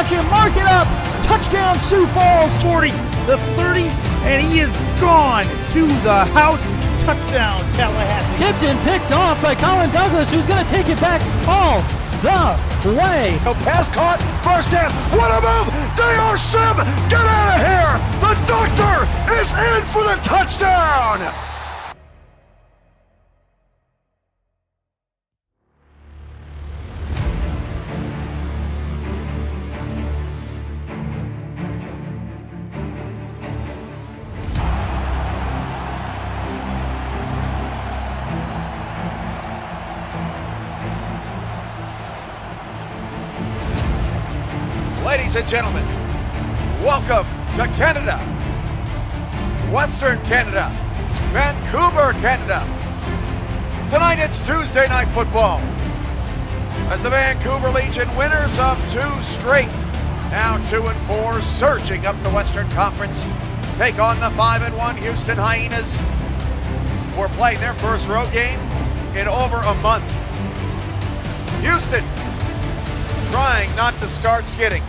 Watch him mark it up. Touchdown, Sioux Falls. 40, the 30, and he is gone to the house. Touchdown, Tallahassee. Tipped and picked off by Colin Douglas, who's going to take it back all the way. No pass caught, first down. What a move! Dr. Sim, get out of here! The doctor is in for the touchdown! Ladies and gentlemen, welcome to Canada, Western Canada, Vancouver, Canada. Tonight it's Tuesday Night Football as the Vancouver Legion, winners of 2 straight, now 2-4, surging up the Western Conference, take on the 5-1 Houston Hyenas, who are playing their first road game in over a month. Houston trying not to start skidding.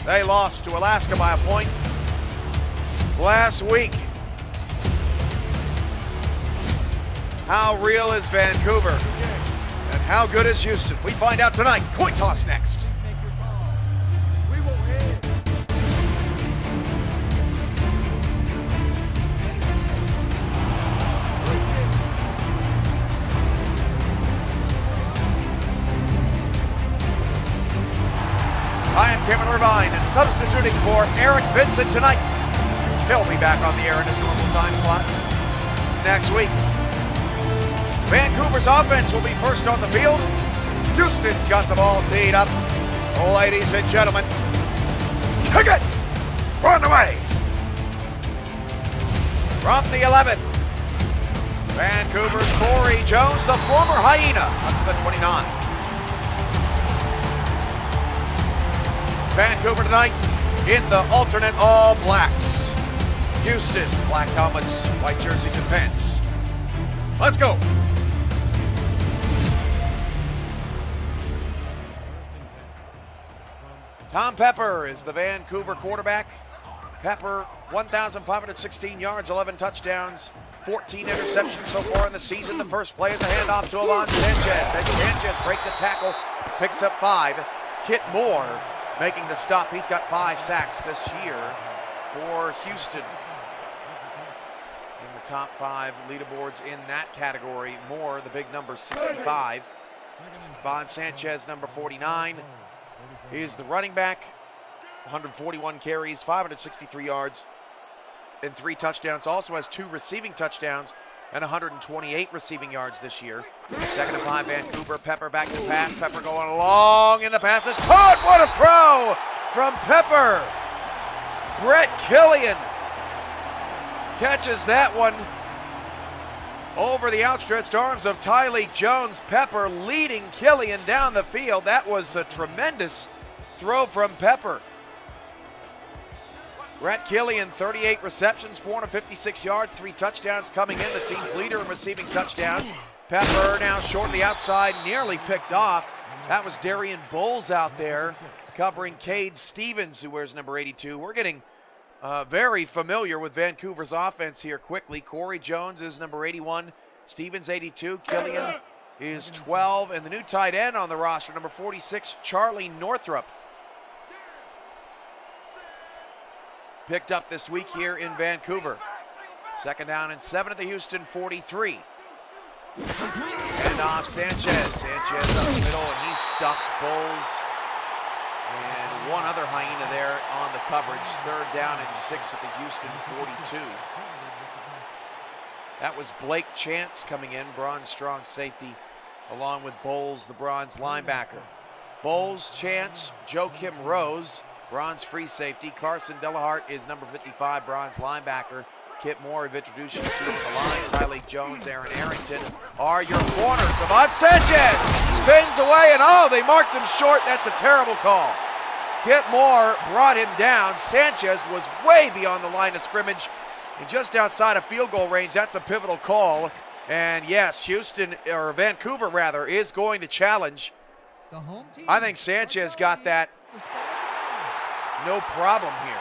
They lost to Alaska by a point last week. How real is Vancouver? And how good is Houston? We find out tonight. Coin toss next. I am Cameron Irvine, is substituting for Eric Vincent tonight. He'll be back on the air in his normal time slot next week. Vancouver's offense will be first on the field. Houston's got the ball teed up. Ladies and gentlemen, kick it! Run away! From the 11, Vancouver's Corey Jones, the former Hyena, up to the 29. Vancouver tonight in the alternate all blacks. Houston, black helmets, white jerseys and pants. Let's go. Tom Pepper is the Vancouver quarterback. Pepper, 1,516 yards, 11 touchdowns, 14 interceptions so far in the season. The first play is a handoff to Alon Sanchez. And Sanchez breaks a tackle, picks up 5. Kit Moore making the stop. He's got 5 sacks this year for Houston. In the top 5 leaderboards in that category. Moore, the big number, 65. Bon Sanchez, number 49, is the running back. 141 carries, 563 yards, and 3 touchdowns. Also has 2 receiving touchdowns and 128 receiving yards this year. 2nd and 5, Vancouver. Pepper back to pass. Pepper going long, and the pass is caught. What a throw from Pepper. Brett Killian catches that one over the outstretched arms of Tyleek Jones. Pepper leading Killian down the field. That was a tremendous throw from Pepper. Brett Killian, 38 receptions, 456 yards, 3 touchdowns coming in. The team's leader in receiving touchdowns. Pepper now short of the outside, nearly picked off. That was Darian Bowles out there covering Cade Stevens, who wears number 82. We're getting very familiar with Vancouver's offense here quickly. Corey Jones is number 81, Stevens 82, Killian is 12, and the new tight end on the roster, number 46, Charlie Northrup. Picked up this week here in Vancouver. 2nd down and 7 at the Houston 43. And off Sanchez. Sanchez up the middle, and he's stuffed Bowles. And one other Hyena there on the coverage. 3rd down and 6 at the Houston 42. That was Blake Chance coming in, bronze strong safety, along with Bowles, the bronze linebacker. Bowles, Chance, Joakim Rose, bronze free safety. Carson Delahart is number 55, bronze linebacker. Kit Moore, we've introduced you to the line. Tyleek Jones, Aaron Arrington are your corners. Avon Sanchez spins away, and oh, they marked him short. That's a terrible call. Kit Moore brought him down. Sanchez was way beyond the line of scrimmage and just outside of field goal range. That's a pivotal call. And yes, Vancouver rather, is going to challenge. I think Sanchez got that no problem here.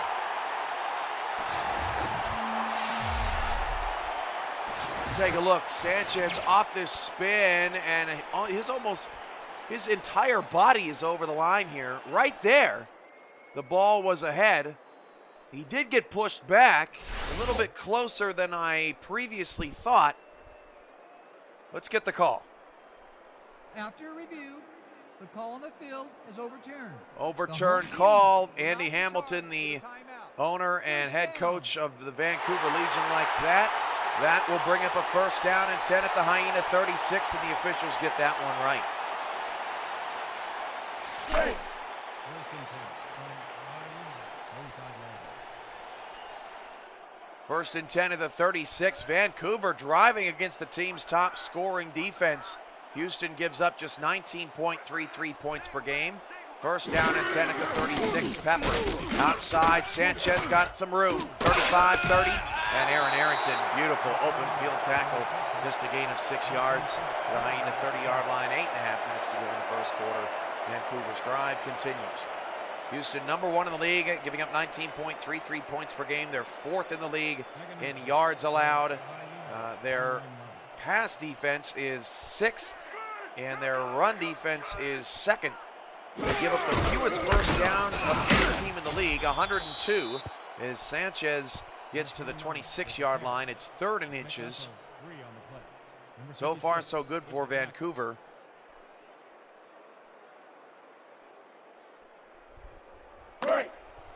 Let's take a look. Sanchez off this spin, and his entire body is over the line here. Right there, the ball was ahead. He did get pushed back a little bit closer than I previously thought. Let's get the call. After review, the call on the field is overturned. Overturned call. Andy Hamilton, the owner and head coach of the Vancouver Legion, likes that. That will bring up a first down and 10 at the Hyena 36, and the officials get that one right. First and 10 at the 36. Vancouver driving against the team's top scoring defense. Houston gives up just 19.33 points per game. First down and 10 at the 36. Pepper outside. Sanchez got some room. 35-30. And Aaron Arrington, beautiful open field tackle. Just a gain of 6 yards. The Hyena 30-yard line. 8.5 minutes to go in the first quarter. Vancouver's drive continues. Houston, number 1 in the league, giving up 19.33 points per game. They're 4th in the league in yards allowed. Their pass defense is 6th, and their run defense is 2nd. They give up the fewest first downs of any team in the league, 102, as Sanchez gets to the 26-yard line. It's 3rd in inches. So far, so good for Vancouver.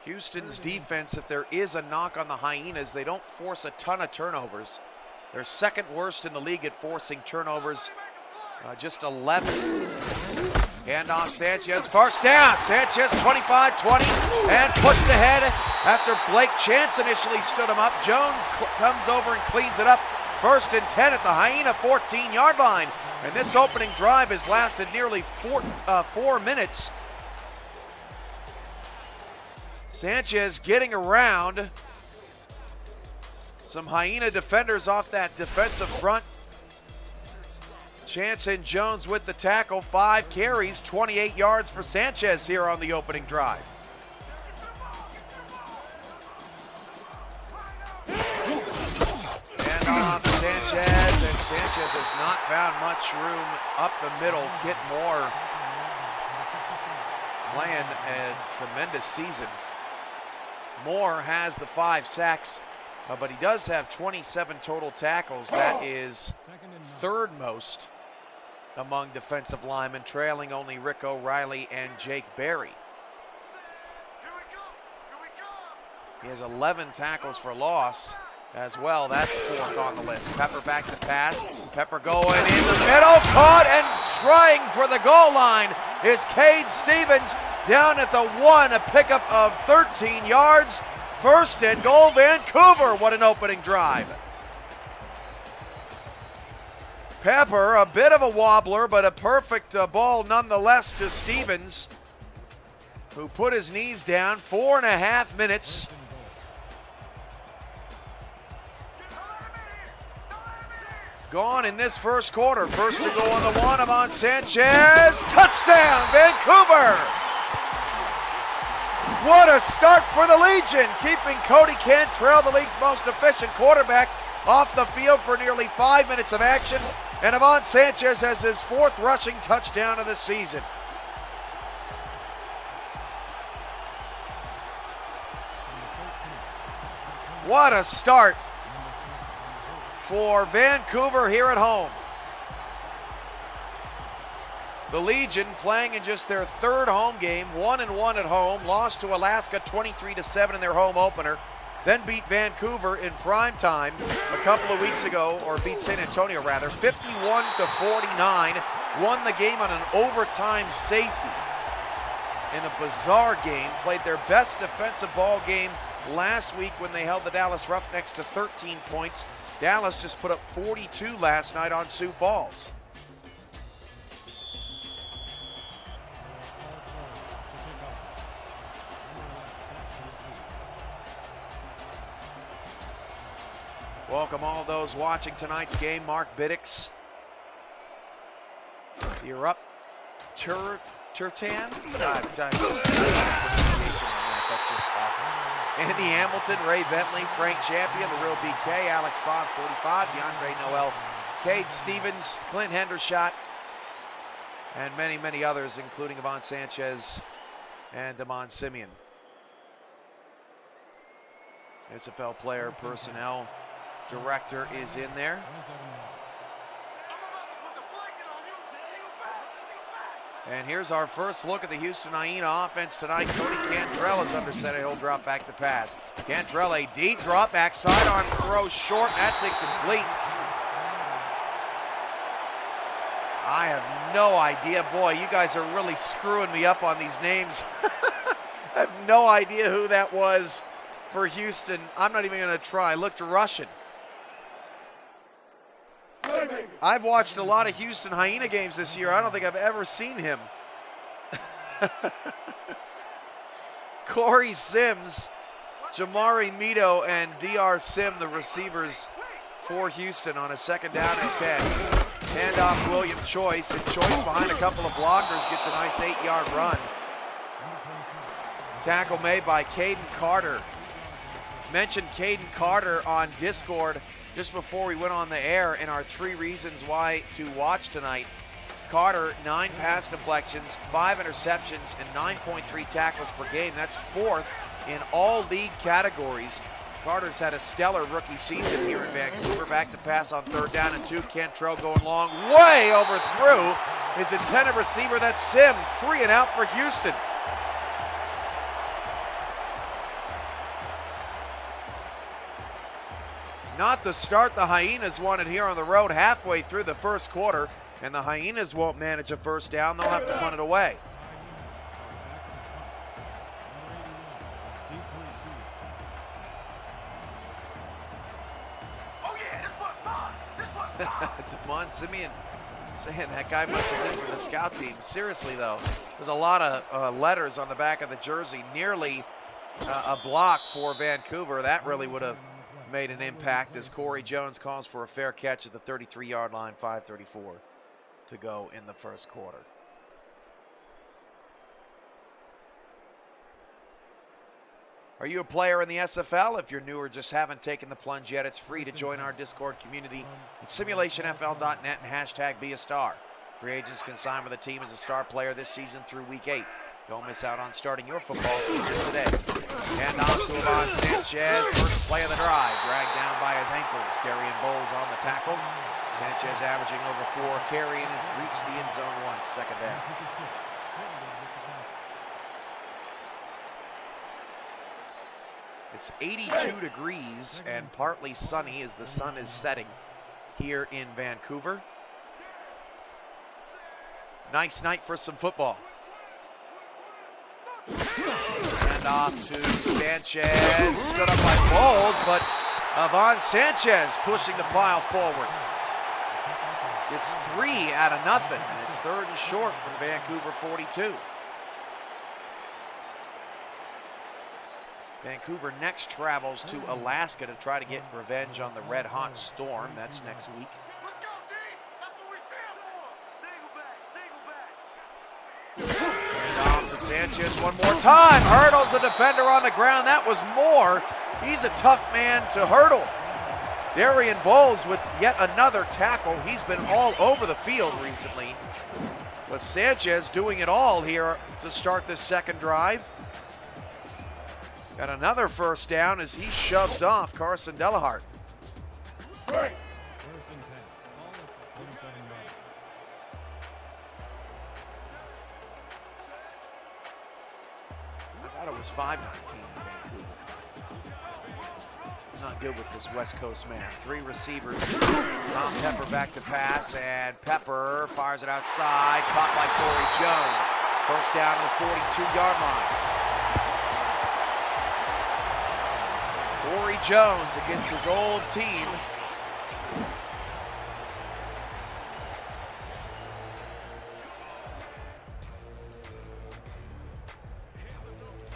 Houston's defense, if there is a knock on the Hyenas, they don't force a ton of turnovers. They're 2nd worst in the league at forcing turnovers, just 11. Handoff Sanchez, first down. Sanchez 25-20 and pushed ahead after Blake Chance initially stood him up. Jones comes over and cleans it up. First and 10 at the Hyena 14-yard line. And this opening drive has lasted nearly 4 minutes. Sanchez getting around some Hyena defenders off that defensive front. Chance and Jones with the tackle. 5 carries, 28 yards for Sanchez here on the opening drive. And off Sanchez, and Sanchez has not found much room up the middle. Kit Moore playing a tremendous season. Moore has the 5 sacks, but he does have 27 total tackles. That is 3rd most among defensive linemen, trailing only Rick O'Reilly and Jake Berry. He has 11 tackles for loss as well. That's 4th on the list. Pepper back to pass. Pepper going in the middle. Caught and trying for the goal line is Cade Stevens down at the 1. A pickup of 13 yards. First and goal, Vancouver. What an opening drive. Pepper, a bit of a wobbler, but a perfect ball nonetheless to Stevens, who put his knees down. 4.5 minutes. Gone in this first quarter. First to go on the 1, Amon Sanchez. Touchdown, Vancouver! What a start for the Legion, keeping Cody Cantrell, the league's most efficient quarterback, off the field for nearly 5 minutes of action. And Amon Sanchez has his 4th rushing touchdown of the season. What a start for Vancouver here at home. The Legion playing in just their 3rd home game, 1-1 at home, lost to Alaska 23-7 in their home opener, then beat Vancouver in prime time a couple of weeks ago, or beat San Antonio rather, 51-49, won the game on an overtime safety in a bizarre game, played their best defensive ball game last week when they held the Dallas Roughnecks to 13 points. Dallas just put up 42 last night on Sioux Falls. Welcome all those watching tonight's game. Mark Biddix. You're up. Turtan? That Andy Hamilton, Ray Bentley, Frank Champion, the real BK, Alex Bond, 45, DeAndre Noel, Cade Stevens, Clint Hendershot, and many, many others, including Ivan Sanchez and Damon Simeon. SFL player personnel director is in there. And here's our first look at the Houston Hyena offense tonight. Cody Cantrell is under center. He'll drop back to pass. Cantrell, a deep drop back, sidearm throw short. That's incomplete. I have no idea. Boy, you guys are really screwing me up on these names. I have no idea who that was for Houston. I'm not even going to try. Looked Russian. I've watched a lot of Houston Hyena games this year. I don't think I've ever seen him. Corey Sims, Jamari Mito, and DR Sim, the receivers for Houston on a second down and 10. Handoff William Choice, and Choice behind a couple of blockers gets a nice 8-yard run. Tackle made by Caden Carter. Mentioned Caden Carter on Discord just before we went on the air in our 3 reasons why to watch tonight. Carter, 9 pass deflections, 5 interceptions, and 9.3 tackles per game. That's 4th in all league categories. Carter's had a stellar rookie season here in Vancouver. Back to pass on 3rd down and 2. Cantrell going long, way overthrew his intended receiver. That's Sim, 3 and out for Houston. Not the start the Hyenas wanted here on the road halfway through the first quarter, and the Hyenas won't manage a first down. They'll have to punt it away. Damon Simeon saying that guy must have been for the scout team. Seriously, though, there's a lot of letters on the back of the jersey. Nearly a block for Vancouver. That really would have made an impact as Corey Jones calls for a fair catch at the 33-yard line, 5:34 to go in the first quarter. Are you a player in the SFL? If you're new or just haven't taken the plunge yet, it's free to join our Discord community at simulationfl.net and hashtag be a star. Free agents can sign with the team as a star player this season through week 8. Don't miss out on starting your football season today. And off to Ivan Sanchez, first play of the drive, dragged down by his ankles. Darian Bowles on the tackle. Sanchez averaging over 4 carry and has reached the end zone once, second down. It's 82 degrees and partly sunny as the sun is setting here in Vancouver. Nice night for some football. And off to Sanchez, stood up by Bowles, but Ivan Sanchez pushing the pile forward. It's 3 out of nothing, and it's 3rd and short from Vancouver 42. Vancouver next travels to Alaska to try to get revenge on the Red Hot Storm. That's next week. And off to Sanchez one more time. Hurdles the defender on the ground. That was more. He's a tough man to hurdle. Darian Bowles with yet another tackle. He's been all over the field recently. But Sanchez doing it all here to start this second drive. Got another first down as he shoves off Carson Delahart. I thought it was 5-19 in Vancouver. Not good with this West Coast math. 3 receivers. Tom Pepper back to pass, and Pepper fires it outside. Caught by Corey Jones. First down to the 42-yard line. Corey Jones against his old team.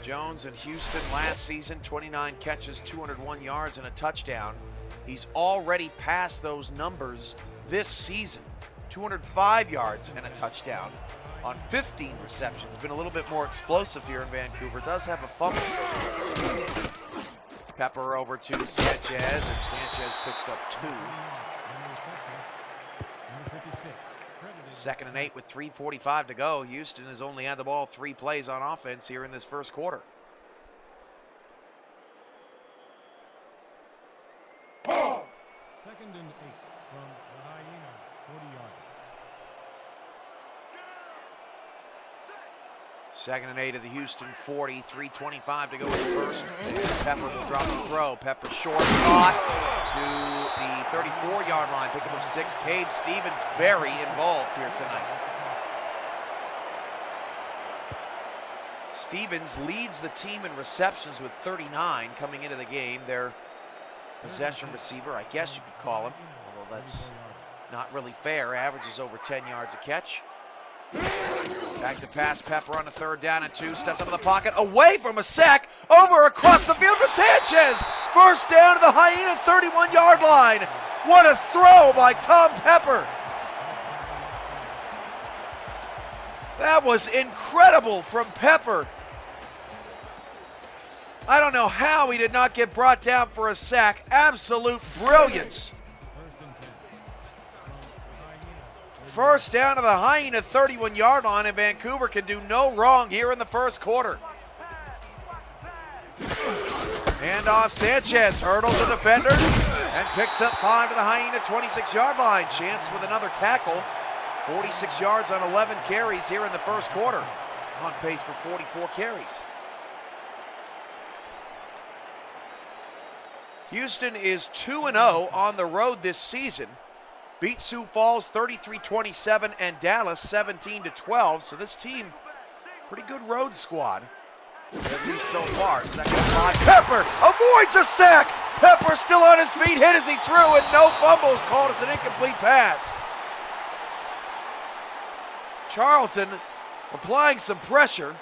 Jones in Houston last season, 29 catches, 201 yards, and a touchdown. He's already passed those numbers this season. 205 yards and a touchdown on 15 receptions. Been a little bit more explosive here in Vancouver. Does have a fumble. Pepper over to Sanchez, and Sanchez picks up 2. 2nd and 8 with 3:45 to go. Houston has only had the ball 3 plays on offense here in this first quarter. Second and 8 from the Hyena, 40-yard. 2nd and 8 of the Houston 40, 3:25 to go in the first. And Pepper will drop the throw. Pepper short, caught to the 34-yard line. Pickup of 6. Cade Stevens very involved here tonight. Stevens leads the team in receptions with 39 coming into the game. Their possession receiver, I guess you could call him, although that's not really fair. Averages over 10 yards a catch. Back to pass, Pepper on the 3rd down and 2. Steps up in the pocket, away from a sack, over across the field to Sanchez. First down to the Hyena 31-yard line. What a throw by Tom Pepper. That was incredible from Pepper. I don't know how he did not get brought down for a sack. Absolute brilliance. First down to the Hyena 31-yard line, and Vancouver can do no wrong here in the first quarter. Handoff, Sanchez hurdles the defender and picks up 5 to the Hyena 26-yard line. Chance with another tackle. 46 yards on 11 carries here in the first quarter. On pace for 44 carries. Houston is 2-0 on the road this season. Beat Sioux Falls 33-27 and Dallas 17-12. So this team, pretty good road squad, at least so far. Second and 5. Pepper avoids a sack. Pepper still on his feet, hit as he threw, and no fumbles, called as an incomplete pass. Charlton applying some pressure.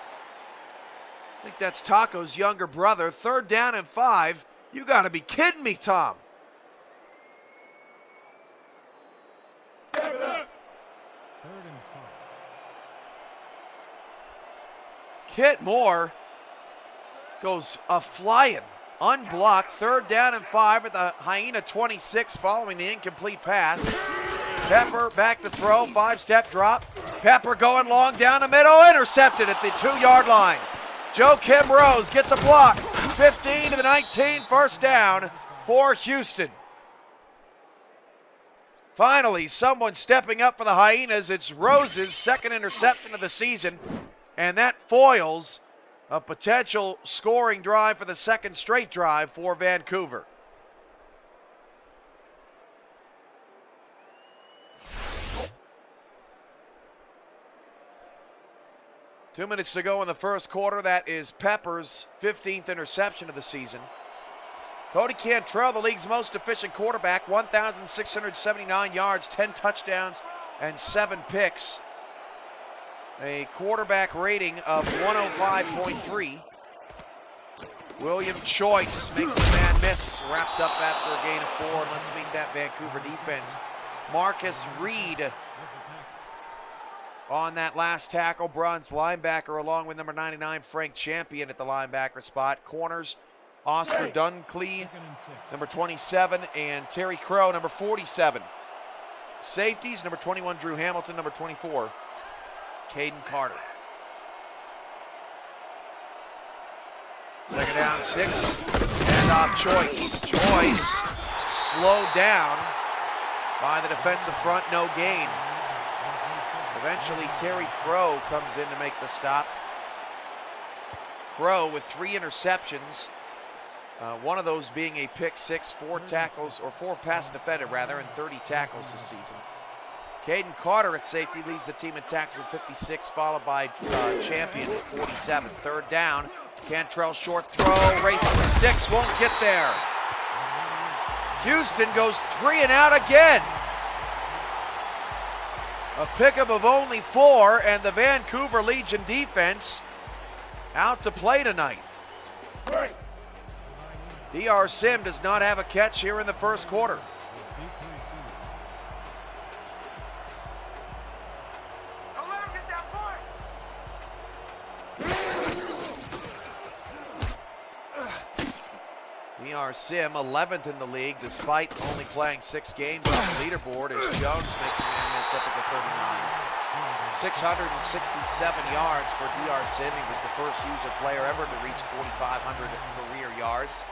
I think that's Taco's younger brother. 3rd down and 5. You got to be kidding me, Tom. Kit Moore goes a-flying, unblocked. 3rd down and 5 at the Hyena 26 following the incomplete pass. Pepper back to throw, 5-step drop. Pepper going long down the middle, intercepted at the 2-yard line. Joakim Rose gets a block. 15 to the 19, first down for Houston. Finally, someone stepping up for the Hyenas. It's Rose's 2nd interception of the season, and that foils a potential scoring drive for the 2nd straight drive for Vancouver. Two minutes to go in the first quarter. That is Pepper's 15th interception of the season. Cody Cantrell, the league's most efficient quarterback, 1,679 yards, 10 touchdowns, and 7 picks. A quarterback rating of 105.3. William Choice makes the man miss, wrapped up after a gain of 4. And let's meet that Vancouver defense. Marcus Reed on that last tackle. Bruns linebacker along with number 99, Frank Champion at the linebacker spot. Corners, Oscar Duncley, number 27, and Terry Crow, number 47. Safeties, number 21, Drew Hamilton, number 24, Caden Carter. 2nd down, 6, handoff Choice. Choice slowed down by the defensive front, no gain. Eventually, Terry Crow comes in to make the stop. Crow with 3 interceptions, one of those being a pick 6, 4 tackles, or 4 pass defended rather, and 30 tackles this season. Caden Carter at safety leads the team in tackles at 56, followed by Champion at 47. 3rd down, Cantrell short throw, racing the sticks, won't get there. Houston goes 3 and out again. A pickup of only 4, and the Vancouver Legion defense out to play tonight. DR Sim does not have a catch here in the first quarter. The DR Sim, 11th in the league, despite only playing 6 games on the leaderboard, as Jones makes a man miss up at the 39. 667 yards for DR Sim. He was the first user player ever to reach 4,500 career yards.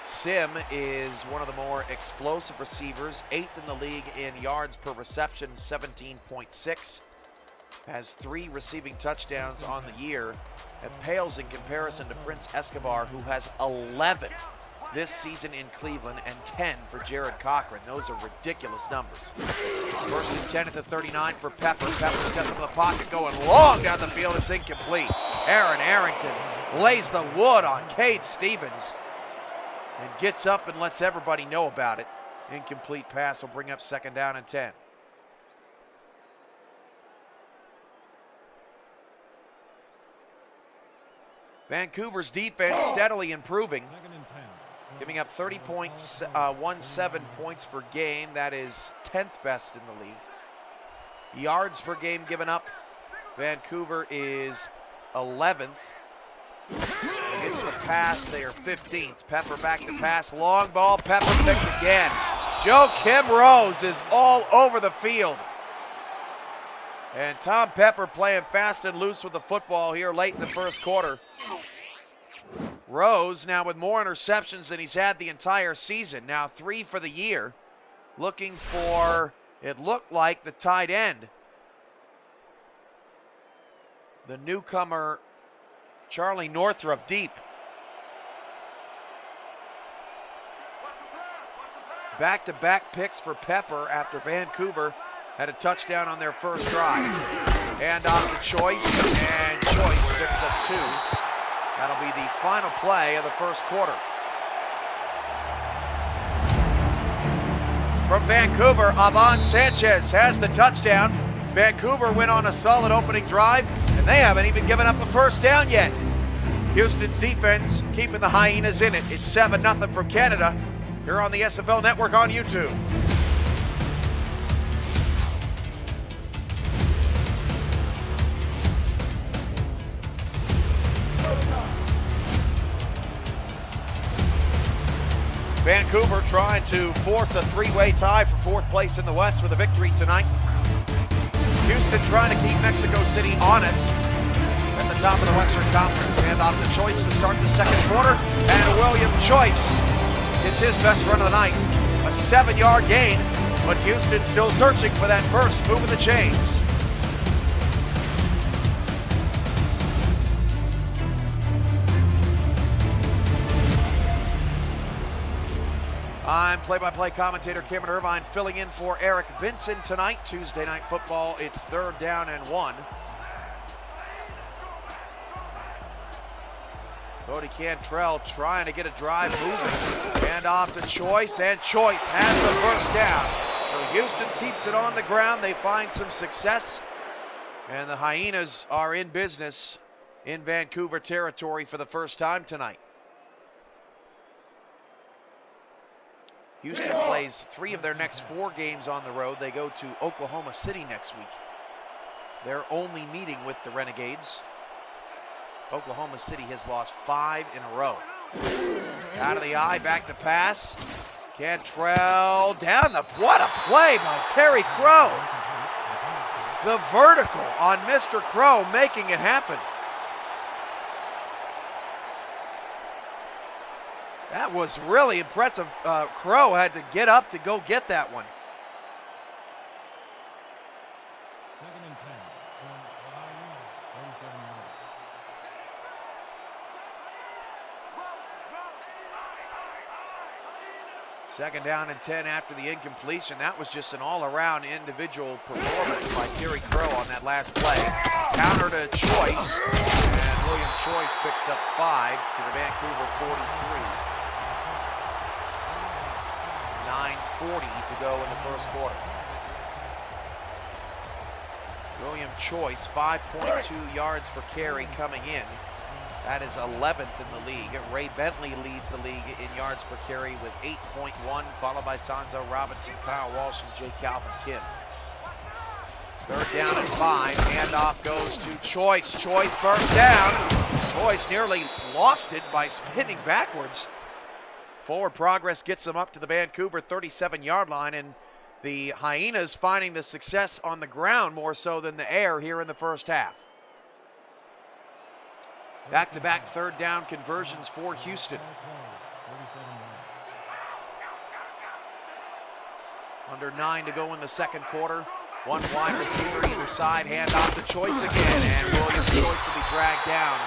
Sim is one of the more explosive receivers, 8th in the league in yards per reception, 17.6. Has 3 receiving touchdowns on the year. It pales in comparison to Prince Escobar, who has 11 this season in Cleveland and 10 for Jared Cochran. Those are ridiculous numbers. First and 10 at the 39 for Pepper. Pepper steps into the pocket, going long down the field. It's incomplete. Aaron Arrington lays the wood on Cade Stevens and gets up and lets everybody know about it. Incomplete pass will bring up 2nd down and 10. Vancouver's defense steadily improving, giving up 30.17 points per game. That is 10th best in the league. Yards per game given up, Vancouver is 11th. Against the pass, they are 15th. Pepper back to pass, long ball, Pepper picked again. Joakim Rose is all over the field. And Tom Pepper playing fast and loose with the football here late in the first quarter. Rose now with more interceptions than he's had the entire season. Now 3 for the year. Looking for, it looked like, the tight end. The newcomer, Charlie Northrup, deep. Back-to-back picks for Pepper after Vancouver had a touchdown on their first drive. And off to Choice, and Choice picks up 2. That'll be the final play of the first quarter. From Vancouver, Avon Sanchez has the touchdown. Vancouver went on a solid opening drive, and they haven't even given up the first down yet. Houston's defense keeping the Hyenas in it. It's 7-0 from Canada here on the SFL Network on YouTube. Vancouver trying to force a 3-way tie for 4th place in the West with a victory tonight. Houston trying to keep Mexico City honest at the top of the Western Conference. Hand off to Choice to start the second quarter, and William Choice gets his best run of the night. A 7-yard gain, but Houston still searching for that first move of the chains. I'm play-by-play commentator Cameron Irvine, filling in for Eric Vincent tonight. Tuesday Night Football, it's 3rd down and 1. Cody Cantrell trying to get a drive moving. And off to Choice, and Choice has the first down. So Houston keeps it on the ground. They find some success. And the Hyenas are in business in Vancouver territory for the first time tonight. Houston plays 3 of their next 4 games on the road. They go to Oklahoma City next week. Their only meeting with the Renegades. Oklahoma City has lost 5 in a row. Out of the eye, back to pass. Cantrell down the, what a play by Terry Crow. The vertical on Mr. Crow making it happen. That was really impressive. Crow had to get up to go get that one. 2nd and 10 from the Hyenas, 37 yards. Second down and 10 after the incompletion. That was just an all-around individual performance by Terry Crow on that last play. Counter to Choice, and William Choice picks up 5 to the Vancouver 43. 9:40 to go in the first quarter. William Choice, 5.2 yards per carry coming in. That is 11th in the league. Ray Bentley leads the league in yards per carry with 8.1, followed by Sanzo Robinson, Kyle Walsh, and Jake Calvin Kim. 3rd down and 5. Handoff goes to Choice. Choice first down. Choice nearly lost it by spinning backwards. Forward progress gets them up to the Vancouver 37-yard line, and the Hyenas finding the success on the ground more so than the air here in the first half. Back-to-back third down conversions for Houston. Under 9 to go in the second quarter. One wide receiver either side, hand off to Choice again, and Williams Choice will be dragged down.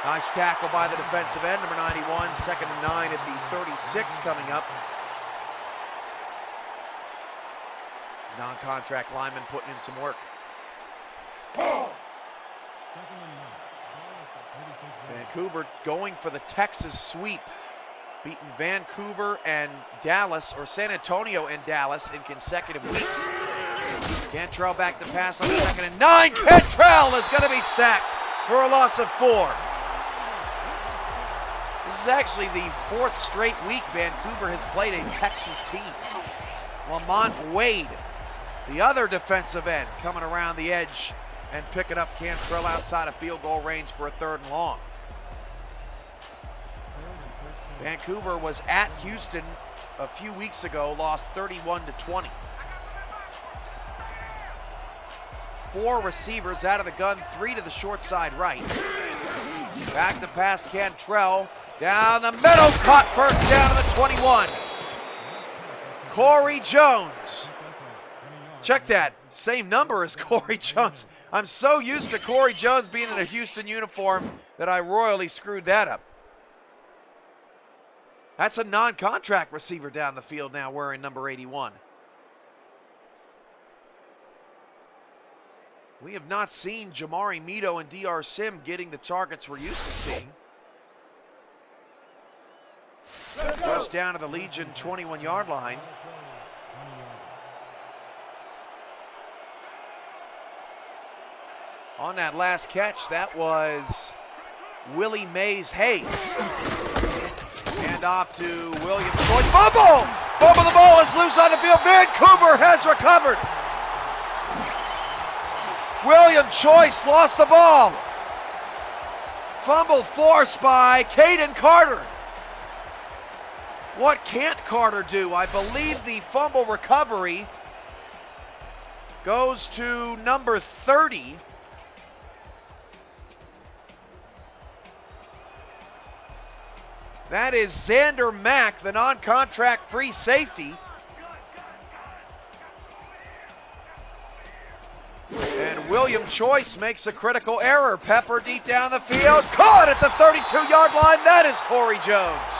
Nice tackle by the defensive end, number 91, 2nd and 9 at the 36 coming up. Non-contract lineman putting in some work. Vancouver going for the Texas sweep, beating Vancouver and Dallas, or San Antonio and Dallas in consecutive weeks. Cantrell back to pass on 2nd and 9. Cantrell is going to be sacked for a loss of 4. This is actually the 4th straight week Vancouver has played a Texas team. Lamont Wade, the other defensive end, coming around the edge and picking up Cantrell outside of field goal range for a 3rd and long. Vancouver was at Houston a few weeks ago, lost 31-20. 4 receivers out of the gun, 3 to the short side right. Back to pass Cantrell, down the middle, caught first down to the 21. Corey Jones. Check that, same number as Corey Jones. I'm so used to Corey Jones being in a Houston uniform that I royally screwed that up. That's a non-contract receiver down the field now wearing number 81. We have not seen Jamari Mito and DR Sim getting the targets we're used to seeing. First down to the Legion 21-yard line. On that last catch, that was Willie Mays Hayes. Hand off to William Choice. Fumble! Fumble, the ball is loose on the field. Vancouver has recovered. William Choice lost the ball. Fumble forced by Caden Carter. What can't Carter do? I believe the fumble recovery goes to number 30. That is Xander Mack, the non-contract free safety. And William Choice makes a critical error. Pepper deep down the field. Caught at the 32-yard line. That is Corey Jones.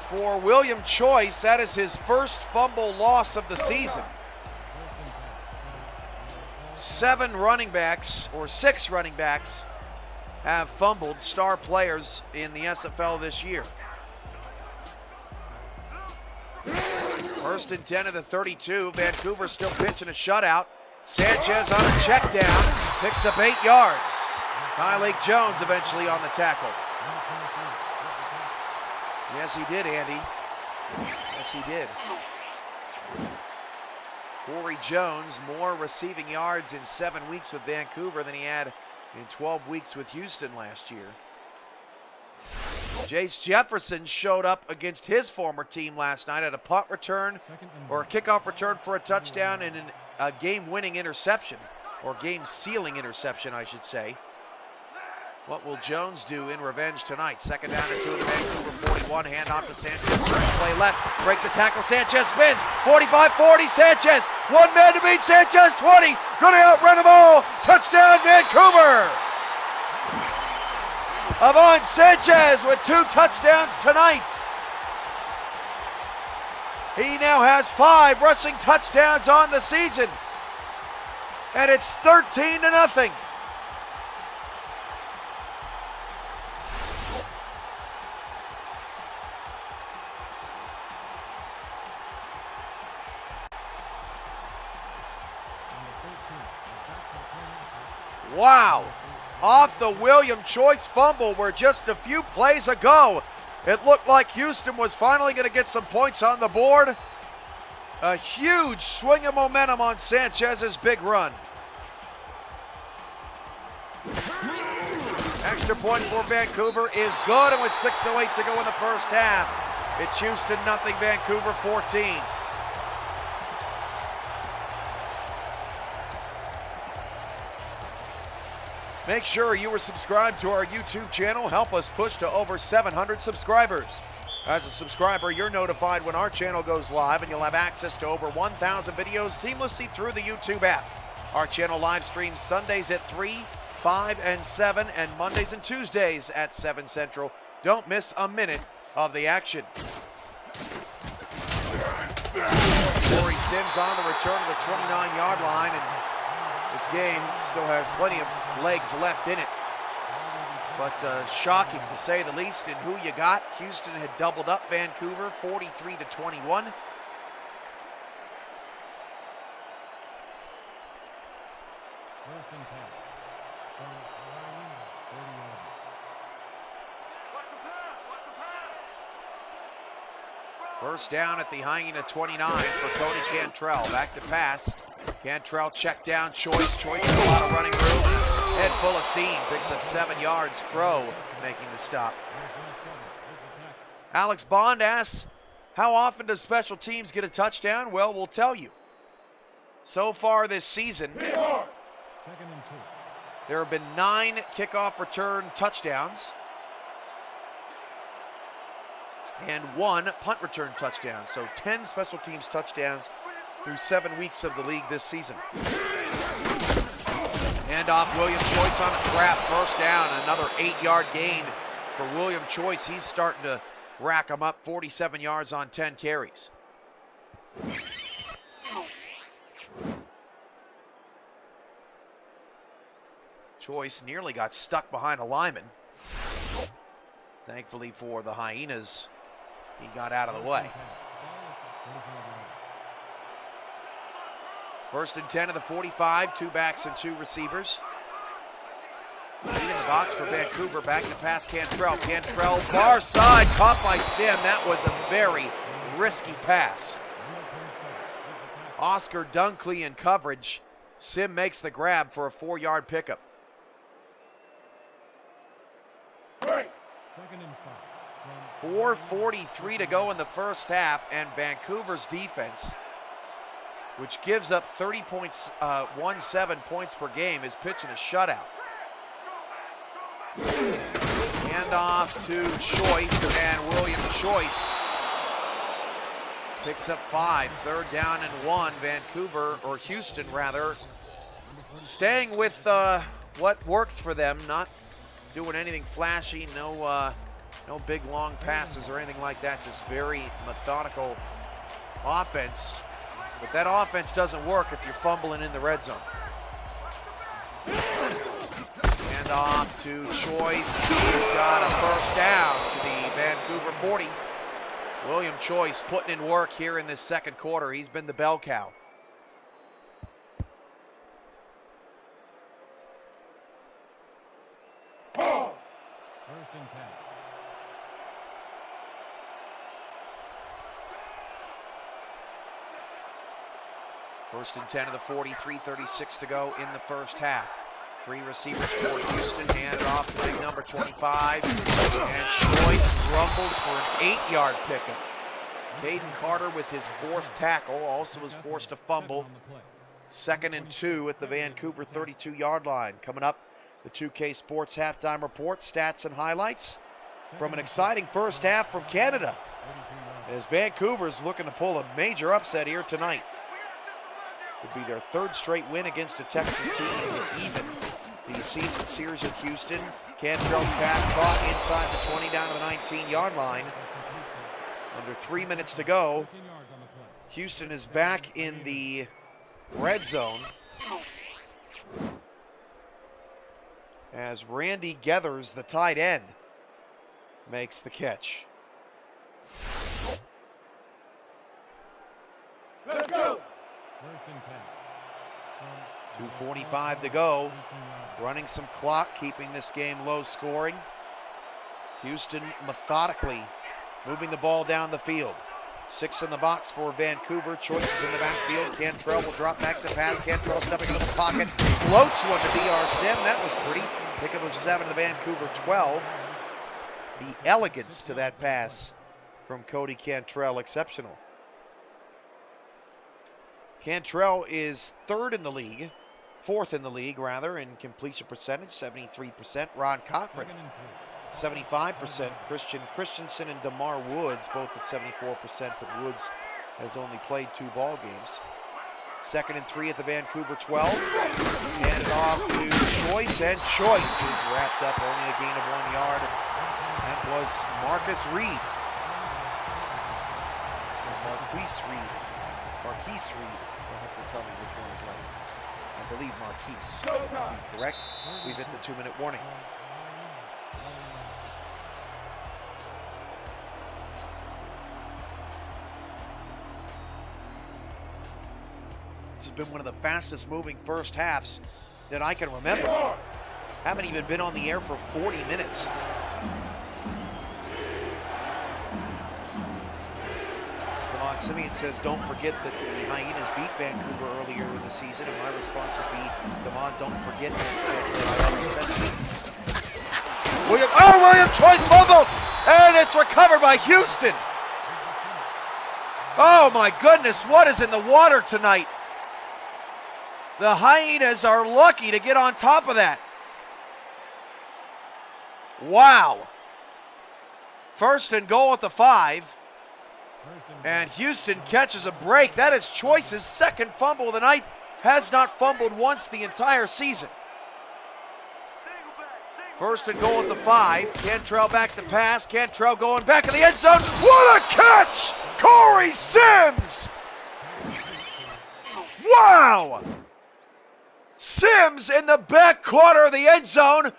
For William Choice, that is his first fumble loss of the season. 6 running backs have fumbled, star players in the SFL this year. 1st and 10 of the 32. Vancouver still pitching a shutout. Sanchez on a check down, picks up 8 yards. Tyleek Jones eventually on the tackle. Yes, he did, Andy. Yes, he did. Corey Jones, more receiving yards in 7 weeks with Vancouver than he had in 12 weeks with Houston last year. Jace Jefferson showed up against his former team last night at a punt return, or a kickoff return for a touchdown and a game-winning interception, or game-sealing interception, I should say. What will Jones do in revenge tonight? 2nd down and 2 of the Vancouver 41. Hand off to Sanchez. Stretch play left. Breaks a tackle. Sanchez spins. 45-40. Sanchez. 1 man to beat. Sanchez 20. Going to outrun them all. Touchdown Vancouver. Avon Sanchez with 2 touchdowns tonight. He now has 5 rushing touchdowns on the season. And it's 13-0. Wow, off the William Choice fumble where just a few plays ago it looked like Houston was finally going to get some points on the board. A huge swing of momentum on Sanchez's big run. extra point for Vancouver is good, and with 6:08 to go in the first half, it's Houston 0, Vancouver 14. Make sure you are subscribed to our YouTube channel. Help us push to over 700 subscribers. As a subscriber, you're notified when our channel goes live, and you'll have access to over 1,000 videos seamlessly through the YouTube app. Our channel live streams Sundays at 3, 5, and 7, and Mondays and Tuesdays at 7 Central. Don't miss a minute of the action. Corey Sims on the return to the 29-yard line, and this game still has plenty of legs left in it. But shocking to say the least in who you got. Houston had doubled up Vancouver 43-21. First and 10. From Hyena, 30-yard. First down at the Hyena 29 for Cody Cantrell. Back to pass. Cantrell check down Choice. Choice with a lot of running room. Head full of steam. Picks up 7 yards. Crow making the stop. Alex Bond asks, how often does special teams get a touchdown? Well, we'll tell you. So far this season, Second and 2. there have been 9 kickoff return touchdowns and 1 punt return touchdown. So 10 special teams touchdowns through 7 weeks of the league this season. Handoff, William Choice on a trap, first down, another 8-yard gain for William Choice. He's starting to rack them up, 47 yards on 10 carries. Choice nearly got stuck behind a lineman. Thankfully for the Hyenas, he got out of the way. First and 10 of the 45, 2 backs and 2 receivers. Lead in the box for Vancouver, back to pass Cantrell. Cantrell far side, caught by Sim. That was a very risky pass. Oscar Dunkley in coverage. Sim makes the grab for a 4-yard pickup. Second and 5. 4:43 to go in the first half, and Vancouver's defense, which gives up 30.17 points per game, is pitching a shutout. Handoff to Choice, and William Choice picks up 5. Third down and 1. Vancouver, or Houston rather, staying with what works for them, not doing anything flashy, no big long passes or anything like that, just very methodical offense. But that offense doesn't work if you're fumbling in the red zone. And off to Choice. He's got a first down to the Vancouver 40. William Choice putting in work here in this second quarter. He's been the bell cow. First and 10. First and 10 of the 40, 3:36 to go in the first half. 3 receivers for Houston, handed off to big number 25. And Choice rumbles for an 8-yard pickup. Caden Carter with his 4th tackle, also was forced to fumble. Second and 2 at the Vancouver 32-yard line. Coming up, the 2K Sports Halftime Report, stats and highlights from an exciting first half from Canada, as Vancouver's looking to pull a major upset here tonight. Would be their 3rd straight win against a Texas team to even the season series with Houston. Cantrell's pass caught inside the 20 down to the 19-yard line. Under 3 minutes to go. Houston is back in the red zone as Randy Gethers, the tight end, makes the catch. Let's go. First and 10. 2:45 to go. Running some clock, keeping this game low scoring. Houston methodically moving the ball down the field. 6 in the box for Vancouver. Choices in the backfield. Cantrell will drop back to pass. Cantrell stepping into the pocket. Floats one to DR Sim. That was pretty. Pickup of 7 to the Vancouver 12. The elegance to that pass from Cody Cantrell, exceptional. Cantrell is fourth in the league, in completion percentage, 73%. Ron Cochran, 75%. Christian Christensen and DeMar Woods, both at 74%, but Woods has only played 2 ball games. 2nd and 3 at the Vancouver 12. Handed off to Choice, and Choice is wrapped up, only a gain of 1 yard. That was Marquise Reed. Marquise Reed. You'll have to tell me which one is right. I believe Marquise. Correct? We've hit the 2-minute warning. This has been one of the fastest moving first halves that I can remember. Haven't even been on the air for 40 minutes. Devon Simeon says, don't forget that the Hyenas beat Vancouver earlier in the season, and my response would be, Devon, don't forget that I already said that. William Choice fumbled, and it's recovered by Houston. Oh my goodness, what is in the water tonight? The Hyenas are lucky to get on top of that. Wow. 1st and goal at the 5. And Houston catches a break. That is Choice's 2nd fumble of the night. Has not fumbled once the entire season. 1st and goal at the 5. Cantrell back to pass. Cantrell going back in the end zone. What a catch! Corey Sims! Wow! Sims in the back corner of the end zone,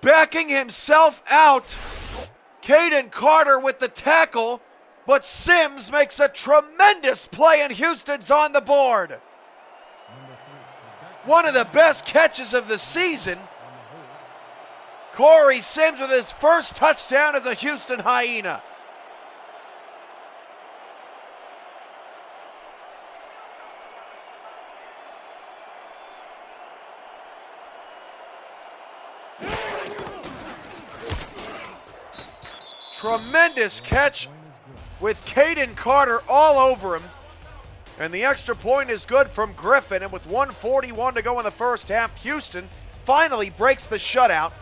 backing himself out. Caden Carter with the tackle, but Sims makes a tremendous play and Houston's on the board. One of the best catches of the season. Corey Sims with his first touchdown as a Houston Hyena. Tremendous catch with Caden Carter all over him. And the extra point is good from Griffin. And with 1:41 to go in the first half, Houston finally breaks the shutout.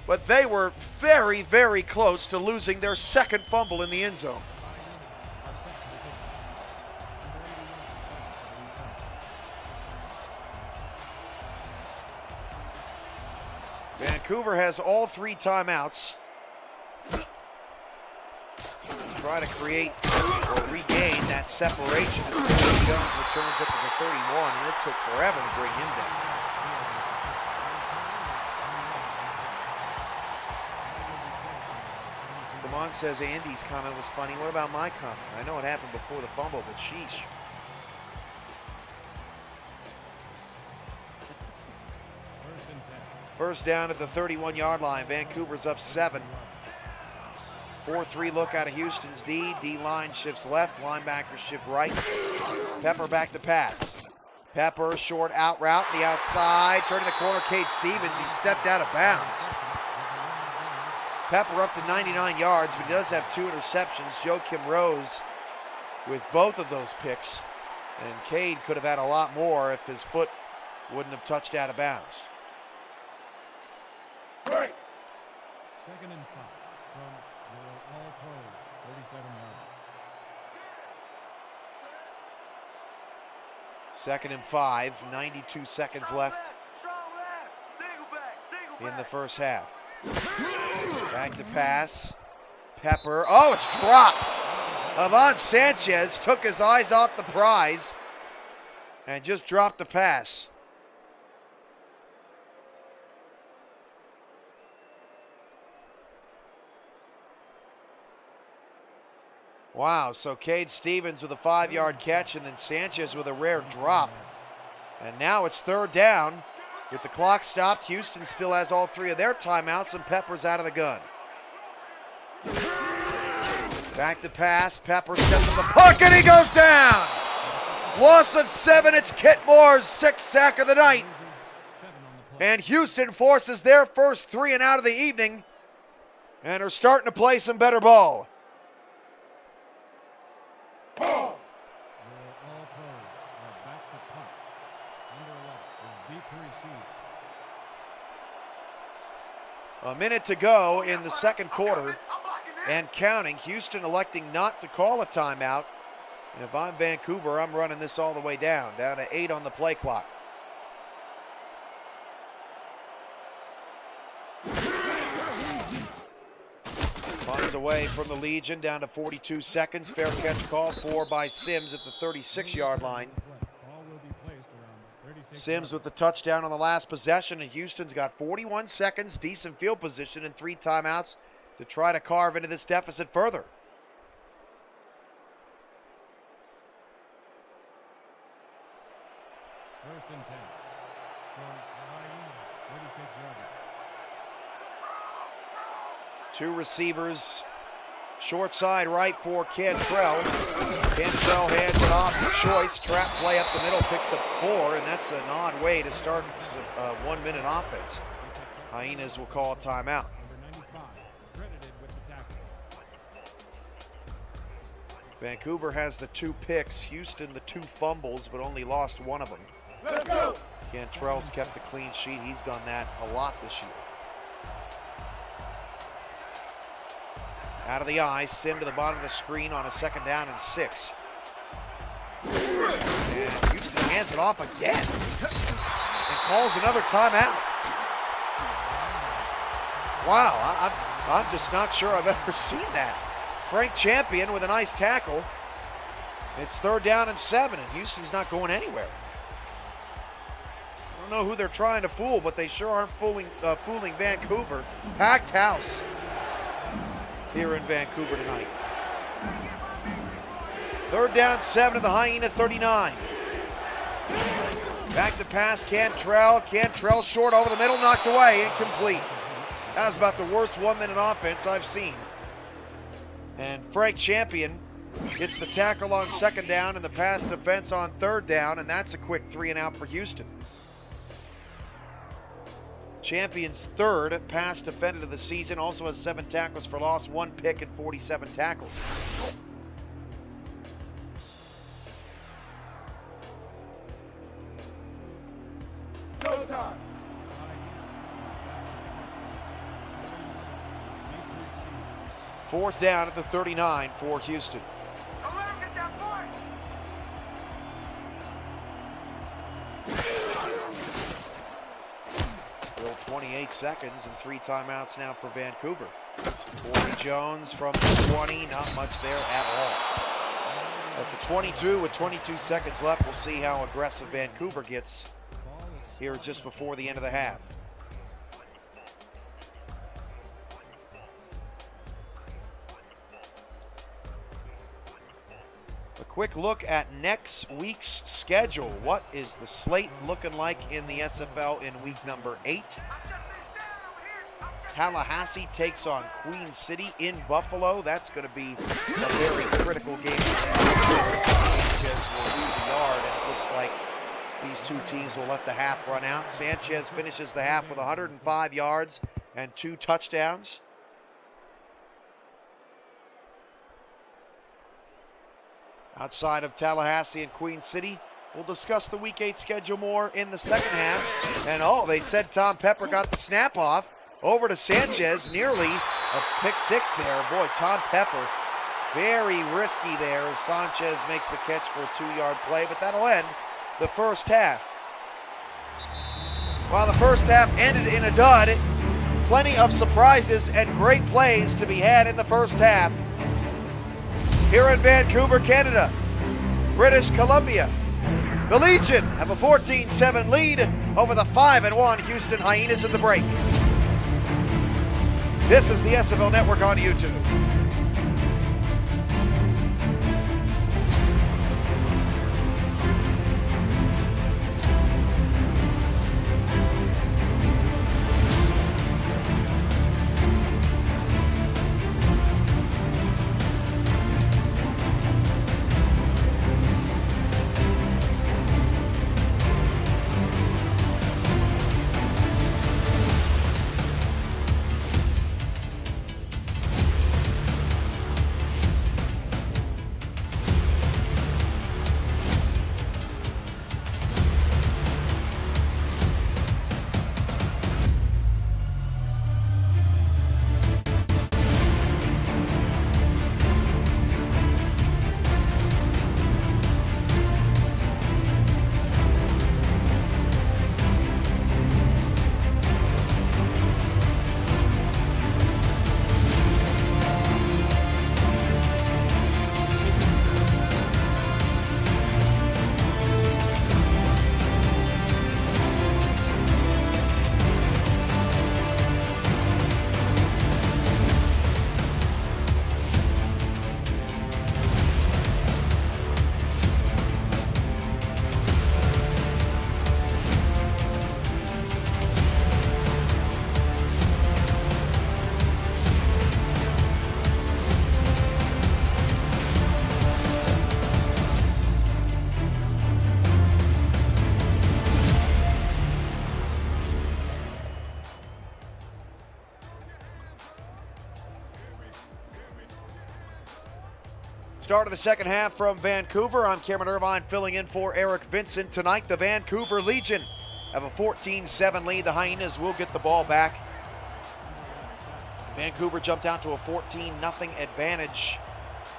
But they were very, very close to losing their 2nd fumble in the end zone. Vancouver has all 3 timeouts. Try to create or regain that separation as Cody Jones returns up to the 31, and it took forever to bring him down. Damon says Andy's comment was funny. What about my comment? I know it happened before the fumble, but sheesh. First down at the 31-yard line. Vancouver's up 7. 4-3 look out of Houston's D. D-line shifts left. Linebackers shift right. Pepper back to pass. Pepper, short out route, the outside. Turning the corner, Cade Stevens. He stepped out of bounds. Pepper up to 99 yards, but he does have 2 interceptions. Joakim Rose with both of those picks. And Cade could have had a lot more if his foot wouldn't have touched out of bounds. 2nd and 5 from the all-pros, 37 yards. 2nd and 5, 92 seconds left in the first half. Back to pass. Pepper. Oh, it's dropped. Avon Sanchez took his eyes off the prize and just dropped the pass. Wow, so Cade Stevens with a 5-yard catch and then Sanchez with a rare drop. And now it's 3rd down. With the clock stopped, Houston still has all 3 of their timeouts and Pepper's out of the gun. Back to pass, Pepper steps in the pocket, he goes down! Loss of 7, it's Kit Moore's 6th sack of the night. And Houston forces their first 3 and out of the evening and are starting to play some better ball. Your all-pros are back to punt. Number 11 is deep to receive. A minute to go in the second quarter and counting. Houston electing not to call a timeout. And if I'm Vancouver, I'm running this all the way down to 8 on the play clock. Punts away from the Legion down to 42 seconds. Fair catch called for by Sims at the 36-yard line. Ball will be placed around 36 Sims with the touchdown on the last possession, and Houston's got 41 seconds, decent field position, and 3 timeouts to try to carve into this deficit further. First and 10. From Hyena, 36 yards. 2 receivers, short side right for Cantrell. Cantrell hands it off to Choice. Trap play up the middle, picks up 4, and that's an odd way to start a 1-minute offense. Hyenas will call a timeout. Number 95, credited with the tackle. Vancouver has the 2 picks, Houston the 2 fumbles, but only lost 1 of them. Cantrell's kept a clean sheet. He's done that a lot this year. Out of the eye, Sim to the bottom of the screen on a 2nd down and 6. And Houston hands it off again and calls another timeout. Wow, I'm just not sure I've ever seen that. Frank Champion with a nice tackle. It's 3rd down and 7, and Houston's not going anywhere. I don't know who they're trying to fool, but they sure aren't fooling Vancouver. Packed house here in Vancouver tonight. 3rd down, 7 to the Hyena 39. Back to pass, Cantrell. Cantrell short over the middle, knocked away, incomplete. That was about the worst 1-minute offense I've seen. And Frank Champion gets the tackle on 2nd down and the pass defense on 3rd down, and that's a quick 3 and out for Houston. Champion's 3rd pass defended of the season, also has 7 tackles for loss, 1 pick, and 47 tackles. Go time. 4th down at the 39 for Houston. Still 28 seconds and 3 timeouts now for Vancouver. Corey Jones from the 20, not much there at all. At the 22 with 22 seconds left, we'll see how aggressive Vancouver gets here just before the end of the half. A quick look at next week's schedule. What is the slate looking like in the SFL in week number 8? Tallahassee takes on Queen City in Buffalo. That's going to be a very critical game. Sanchez will lose a yard, and it looks like these 2 teams will let the half run out. Sanchez finishes the half with 105 yards and 2 touchdowns. Outside of Tallahassee and Queen City, we'll discuss the Week 8 schedule more in the second half. And they said Tom Pepper got the snap off. Over to Sanchez, nearly a pick 6 there. Boy, Tom Pepper, very risky there as Sanchez makes the catch for a 2-yard play, but that'll end the first half. While the first half ended in a dud, plenty of surprises and great plays to be had in the first half. Here in Vancouver, Canada, British Columbia, the Legion have a 14-7 lead over the 5-1 Houston Hyenas at the break. This is the SFL Network on YouTube. Start of the second half from Vancouver. I'm Cameron Irvine filling in for Eric Vincent. Tonight, the Vancouver Legion have a 14-7 lead. The Hyenas will get the ball back. Vancouver jumped out to a 14-0 advantage,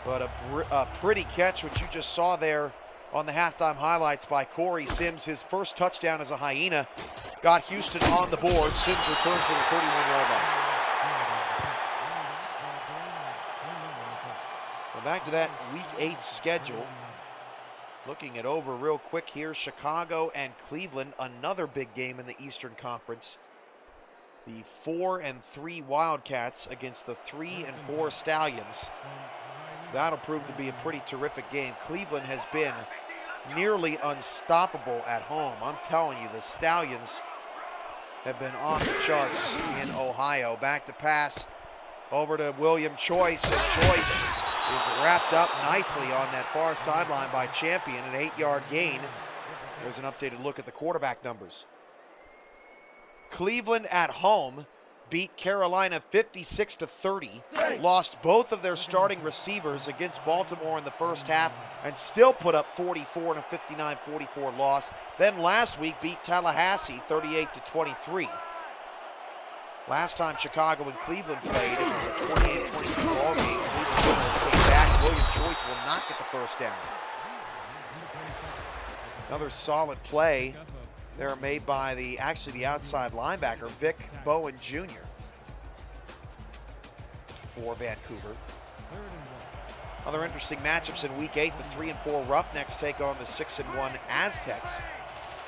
but a pretty catch, which you just saw there on the halftime highlights by Corey Sims. His first touchdown as a Hyena got Houston on the board. Sims returned for the 31-yard line. So back to that Week 8 schedule. Looking it over real quick here, Chicago and Cleveland, another big game in the Eastern Conference. The 4-3 Wildcats against the 3-4 Stallions. That'll prove to be a pretty terrific game. Cleveland has been nearly unstoppable at home. I'm telling you, the Stallions have been off the charts in Ohio. Back to pass over to William Choice, and Choice is wrapped up nicely on that far sideline by Champion, an 8-yard gain. There's an updated look at the quarterback numbers. Cleveland at home beat Carolina 56-30, lost both of their starting receivers against Baltimore in the first half, and still put up 44 in a 59-44 loss. Then last week beat Tallahassee 38-23. Last time Chicago and Cleveland played, it was a 28-22 ball game. Cleveland came back. William Choice will not get the first down. Another solid play there made by the outside linebacker, Vic Bowen Jr. for Vancouver. Other interesting matchups in Week 8, the 3-4 Roughnecks take on the 6-1 Aztecs.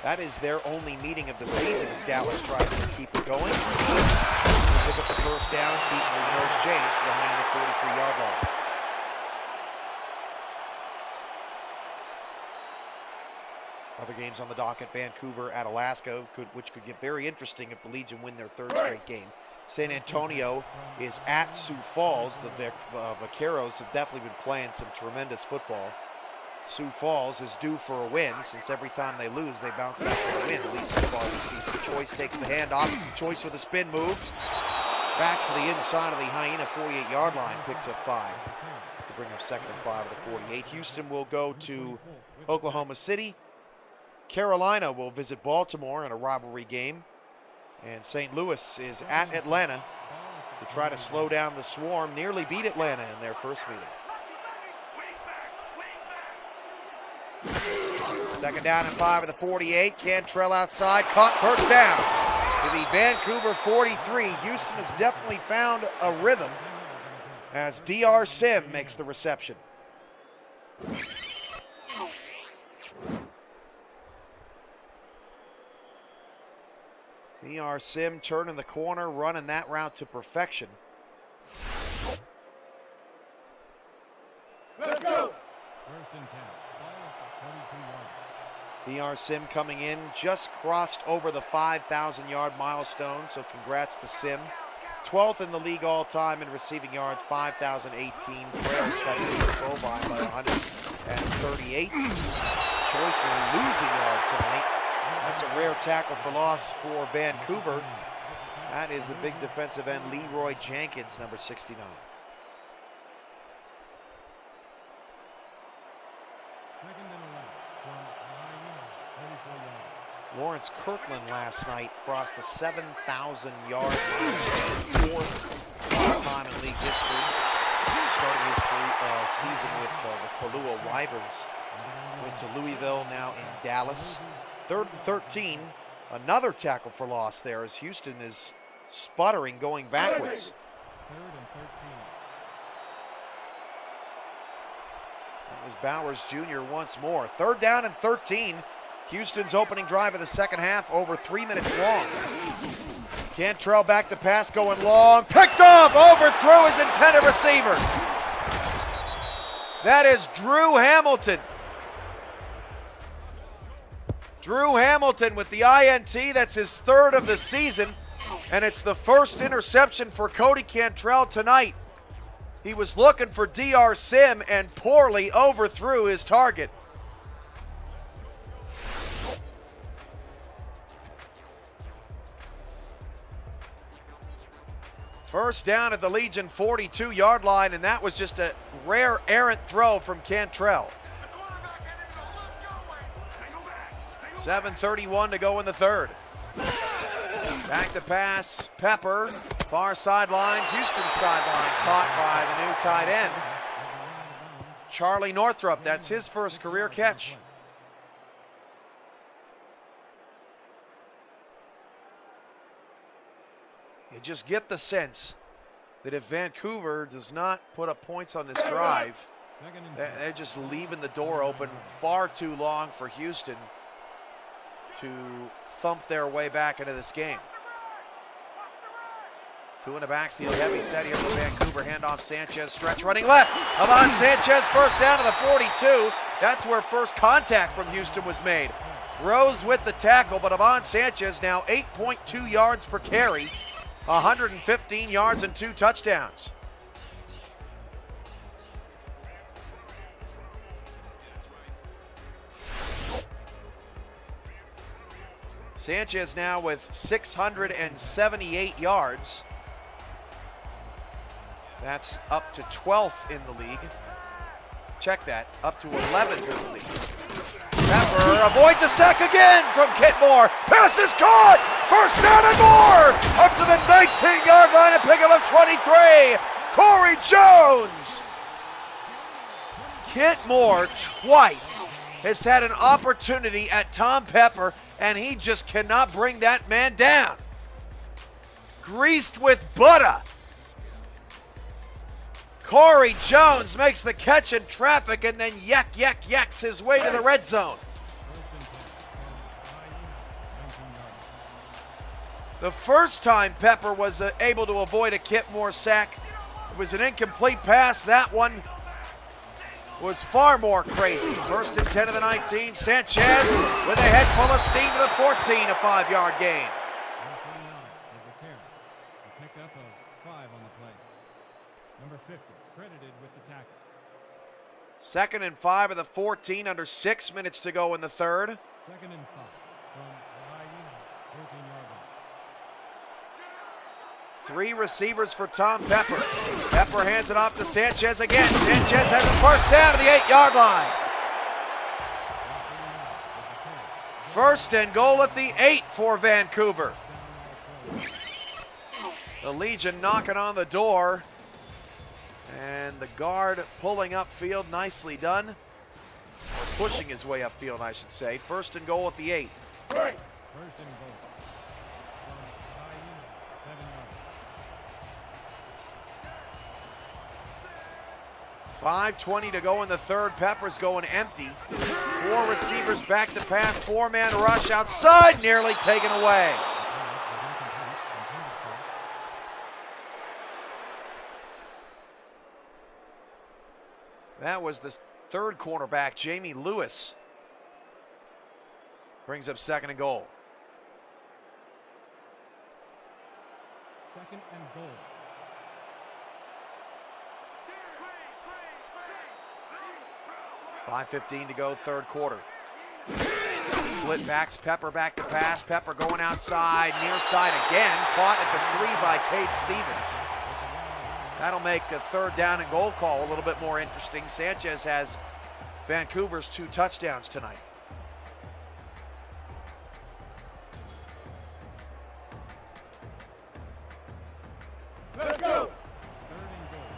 That is their only meeting of the season as Dallas tries to keep it going. Pick up the first down, beaten with no exchange behind the 43-yard line. Other games on the docket, Vancouver at Alaska, which could get very interesting if the Legion win their third straight game. San Antonio is at Sioux Falls. The Vaqueros have definitely been playing some tremendous football. Sioux Falls is due for a win, since every time they lose, they bounce back with a win, at least so far this season. Choice takes the handoff. Choice with a spin move. Back to the inside of the Hyena 48-yard line, picks up 5. To bring up 2nd and 5 at the 48. Houston will go to Oklahoma City. Carolina will visit Baltimore in a rivalry game. And St. Louis is at Atlanta to try to slow down the Swarm. Nearly beat Atlanta in their first meeting. 2nd down and 5 at the 48. Cantrell outside, caught, first down to the Vancouver 43. Houston has definitely found a rhythm as DR Sim makes the reception. DR Sim turning the corner, running that route to perfection. Let's go. 1st and 10. DR Sim coming in, just crossed over the 5,000-yard milestone, so congrats to Sim. 12th in the league all-time in receiving yards, 5,018. Trails Special Pro by 138. Choice will lose a yard tonight. That's a rare tackle for loss for Vancouver. That is the big defensive end, Leroy Jenkins, number 69. Lawrence Kirkland last night crossed the 7,000-yard line, 4th time in league history. Started his season with the Kahlua Wyverns. Went to Louisville, now in Dallas. 3rd and 13, another tackle for loss there as Houston is sputtering, going backwards. 3rd and 13. That was Bowers Jr. once more. 3rd down and 13. Houston's opening drive of the second half, over 3 minutes long. Cantrell back to pass, going long. Picked off, overthrew his intended receiver. That is Drew Hamilton. Drew Hamilton with the INT. That's his 3rd of the season, and it's the first interception for Cody Cantrell tonight. He was looking for DR Sim and poorly overthrew his target. First down at the Legion 42-yard line, and that was just a rare errant throw from Cantrell. 7:31 to go in the third. Back to pass, Pepper, far sideline, Houston sideline, caught by the new tight end, Charlie Northrup. That's his first career catch. You just get the sense that if Vancouver does not put up points on this drive, they're just leaving the door open far too long for Houston to thump their way back into this game. Two in the backfield, heavy set here for Vancouver. Handoff, Sanchez, stretch running left. Avant Sanchez, first down to the 42. That's where first contact from Houston was made. Rose with the tackle, but Avant Sanchez now 8.2 yards per carry, 115 yards and 2 touchdowns. Sanchez now with 678 yards. That's up to 12th in the league. Check that, up to 11th in the league. Pepper avoids a sack again from Kitmore. Pass is caught! First down and more! Up to the 19-yard line, a pickup of 23. Corey Jones! Kitmore twice has had an opportunity at Tom Pepper, and he just cannot bring that man down. Greased with butter. Corey Jones makes the catch in traffic and then yaks his way to the red zone. The first time Pepper was able to avoid a Kitmore sack, it was an incomplete pass. That one was far more crazy. First and 10 of the 19. Sanchez with a head full of steam to the 14, a 5-yard gain. A pickup of 5 on the play. Number 50, credited with the tackle. Second and 5 of the 14, under 6 minutes to go in the third. Second and 5 from Hyena, 13-yard line. 3 receivers for Tom Pepper. Pepper hands it off to Sanchez again. Sanchez has a first down to the 8-yard line. First and goal at the 8 for Vancouver. The Legion knocking on the door. And the guard pulling upfield, nicely done. Or pushing his way upfield, I should say. First and goal at the 8. First and goal from Hyena, 7 yards. 5:20 to go in the third. Pepper's going empty. 4 receivers back to pass. 4-man rush outside, nearly taken away. That was the third cornerback, Jamie Lewis. Brings up second and goal. Second and goal. .5:15 to go, third quarter. Split backs, Pepper back to pass. Pepper going outside, near side again. Caught at the 3 by Cade Stevens. That'll make a third down and goal call a little bit more interesting. Sanchez has Vancouver's 2 touchdowns tonight. Let's go! Third and goal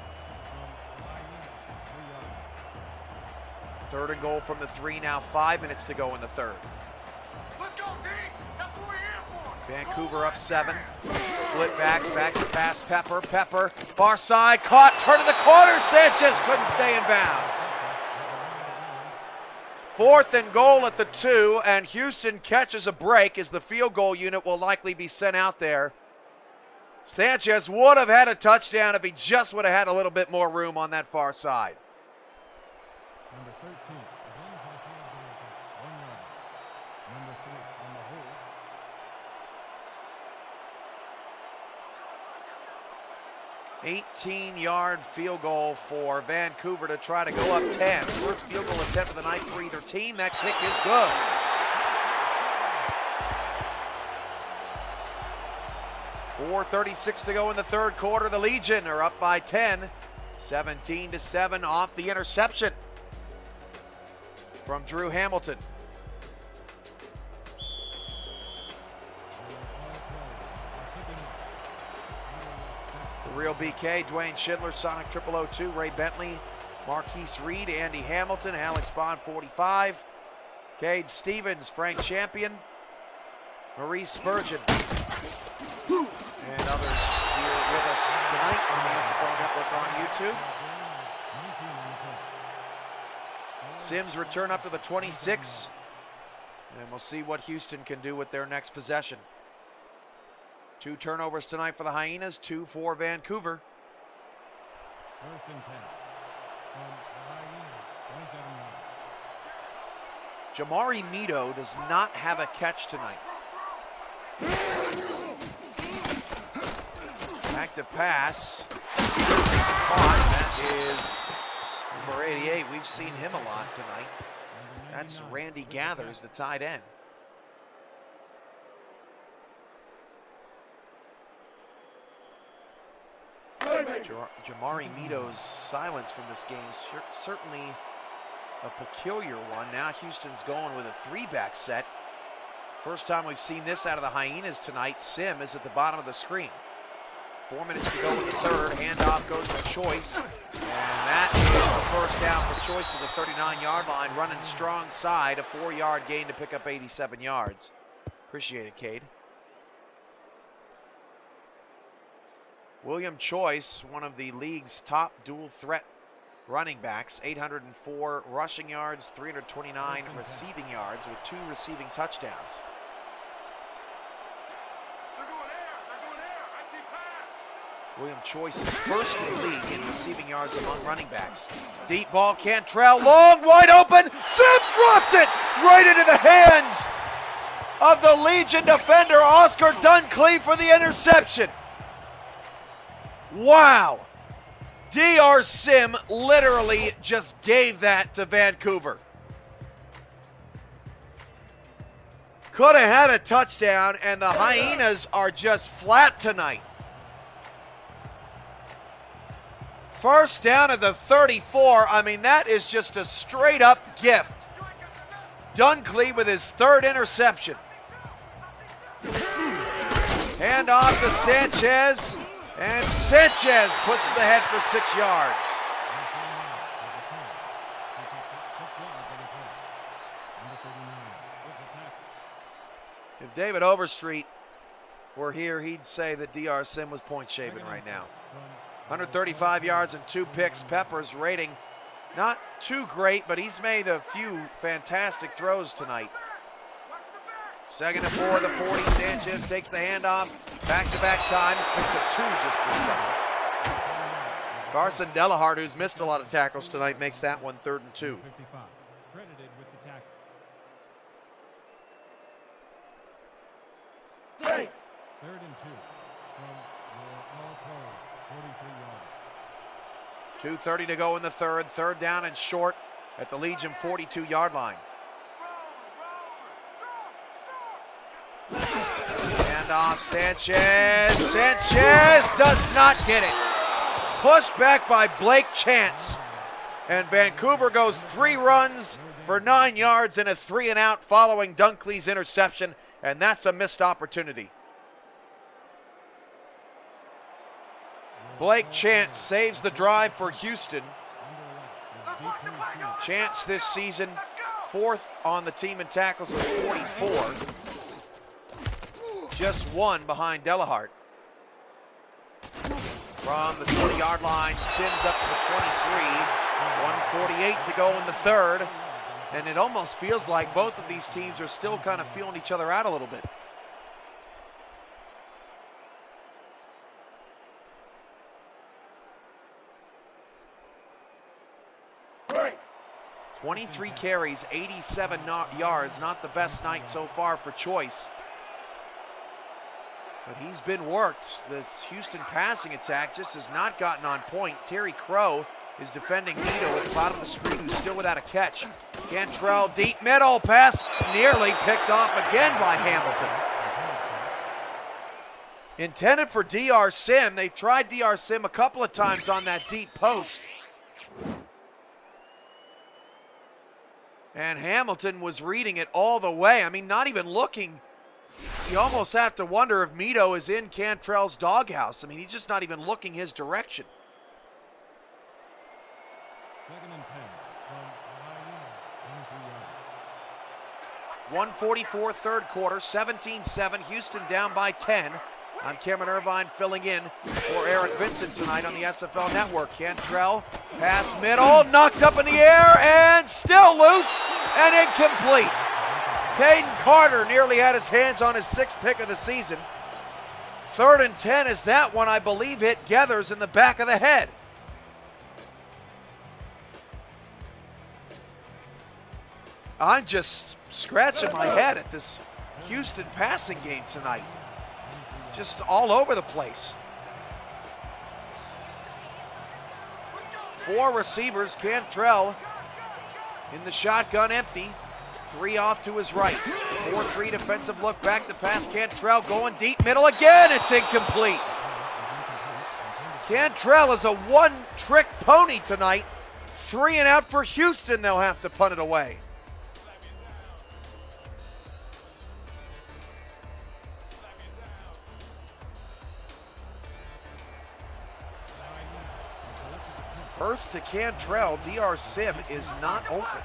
from Hyena, 3 yards. Third and goal from the 3 now, 5 minutes to go in the third. Let's go, D! That's what we're here for! Vancouver up 7. Split backs, back to pass, Pepper. Pepper, far side, caught, turn to the corner. Sanchez couldn't stay in bounds. Fourth and goal at the 2, and Houston catches a break as the field goal unit will likely be sent out there. Sanchez would have had a touchdown if he just would have had a little bit more room on that far side. Number 13, as long as I see him, 1 yard. Number 3 on the hold. 18-yard field goal for Vancouver to try to go up 10. First field goal attempt of the night for either team. That kick is good. .436 to go in the third quarter. The Legion are up by 10. 17-7 off the interception from Drew Hamilton. The real BK, Dwayne Schindler, Sonic 0002, Ray Bentley, Marquise Reed, Andy Hamilton, Alex Bond 45, Cade Stevens, Frank Champion, Maurice Spurgeon, and others here with us tonight on the SFL Network on YouTube. Sims return up to the 26, and we'll see what Houston can do with their next possession. 2 turnovers tonight for the Hyenas, 2 for Vancouver. 1st and 10 from the Hyenas, 27 yards. Jamari Mito does not have a catch tonight. Active pass. This is caught. That is number 88. We've seen him a lot tonight. That's Randy Gathers, the tight end. Jamari Mito's silence from this game is certainly a peculiar one. Now Houston's going with a 3-back set. First time we've seen this out of the Hyenas tonight. Sim is at the bottom of the screen. 4 minutes to go in the third. Handoff goes to Choice. And that is the first down for Choice to the 39-yard line. Running strong side. A 4-yard gain to pick up 87 yards. Appreciate it, Cade. William Choice, one of the league's top dual threat running backs, 804 rushing yards, 329 receiving yards with 2 receiving touchdowns. William Choice is first in the league in receiving yards among running backs. Deep ball, Cantrell, long, wide open. Sim dropped it right into the hands of the Legion defender, Oscar Duncliffe, for the interception. Wow. DR Sim literally just gave that to Vancouver. Could have had a touchdown, and the Hyenas are just flat tonight. First down at the 34. I mean, that is just a straight up gift. Duncliffe with his 3rd interception. Hand off to Sanchez. And Sanchez puts the head for 6 yards. If David Overstreet were here, he'd say that DR Sim was point shaving right now. 135 yards and 2 picks. Peppers rating not too great, but he's made a few fantastic throws tonight. 2nd and 4, the 40. Sanchez takes the handoff. Back-to-back times. Picks up 2 just this time. Carson Delahart, who's missed a lot of tackles tonight, makes that one 3rd and 2. 55. Credited with the tackle. 3rd and 2 from your all-pro 43 yards. 2:30 to go in the third. 3rd down and short at the Legion 42-yard line. Off Sanchez. Sanchez does not get it. Pushed back by Blake Chance. And Vancouver goes 3 runs for 9 yards and a 3-and-out following Duncliffe's interception. And that's a missed opportunity. Blake Chance saves the drive for Houston. Chance this season 4th on the team in tackles with 44. Just 1 behind Delahart. From the 20-yard line, Sims up to the 23. 1:48 to go in the third. And it almost feels like both of these teams are still kind of feeling each other out a little bit. Right. 23 carries, 87 yards. Not the best night so far for Choice. But he's been worked. This Houston passing attack just has not gotten on point. Terry Crow is defending Nito at the bottom of the screen, who's still without a catch. Cantrell, deep middle, pass nearly picked off again by Hamilton. Intended for DR Sim. They tried DR Sim a couple of times on that deep post. And Hamilton was reading it all the way. I mean, not even looking. You almost have to wonder if Mito is in Cantrell's doghouse. I mean, he's just not even looking his direction. 2nd and 10 from Hyena. 1:44 third quarter, 17-7. Houston down by 10. I'm Cameron Irvine filling in for Eric Vincent tonight on the SFL Network. Cantrell, pass middle, knocked up in the air, and still loose and incomplete. Caden Carter nearly had his hands on his 6th pick of the season. 3rd and 10 is that one, I believe, hit Gethers in the back of the head. I'm just scratching my head at this Houston passing game tonight. Just all over the place. 4 receivers, Cantrell in the shotgun empty. 3 off to his right. 4-3 defensive look back to pass. Cantrell going deep middle again. It's incomplete. Cantrell is a one-trick pony tonight. 3 and out for Houston. They'll have to punt it away. Earth to Cantrell. DR Sim is not open.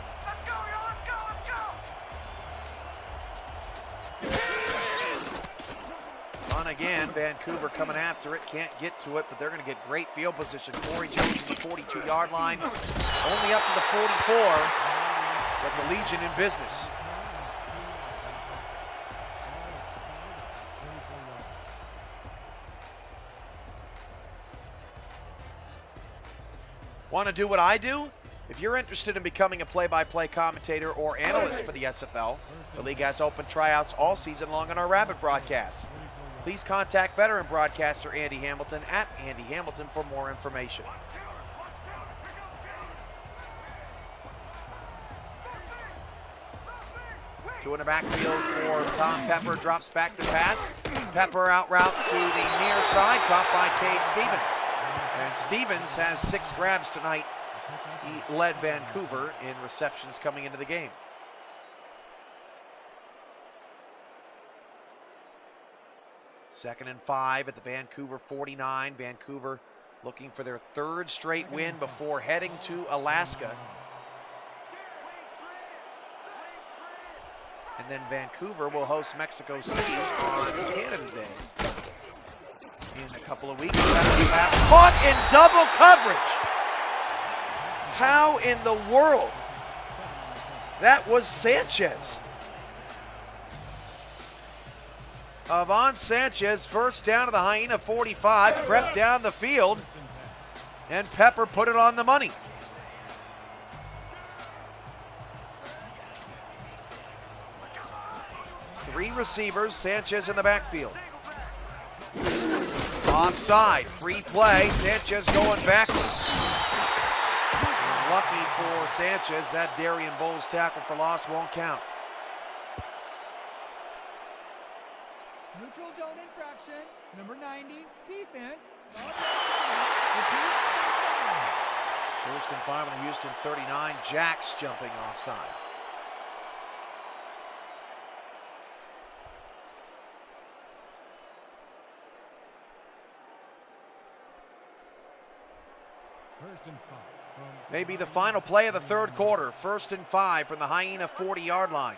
On again, Vancouver coming after it, can't get to it, but they're going to get great field position. Corey Jones to the 42-yard line, only up to the 44, but the Legion in business. Want to do what I do? If you're interested in becoming a play-by-play commentator or analyst for the SFL, the league has open tryouts all season long on our Rabbit broadcasts. Please contact veteran broadcaster Andy Hamilton at Andy Hamilton for more information. Two in the backfield for Tom Pepper, drops back to pass. Pepper out route to the near side, caught by Cade Stevens. And Stevens has 6 grabs tonight. He led Vancouver in receptions coming into the game. Second and 5 at the Vancouver 49. Vancouver looking for their 3rd straight win before heading to Alaska. And then Vancouver will host Mexico City on Canada Day in a couple of weeks. Pass caught in double coverage. How in the world? That was Sanchez. Avon Sanchez, first down to the Hyena 45, crept down the field, and Pepper put it on the money. Three receivers, Sanchez in the backfield. Offside, free play, Sanchez going backwards. And lucky for Sanchez, that Darian Bowles tackle for loss won't count. Neutral zone infraction, number 90, defense. First and 5 on the Houston 39, Jacks jumping offside. First and 5 from Maybe the final play of the 3rd quarter. 1st and 5 from the Hyena 40-yard line.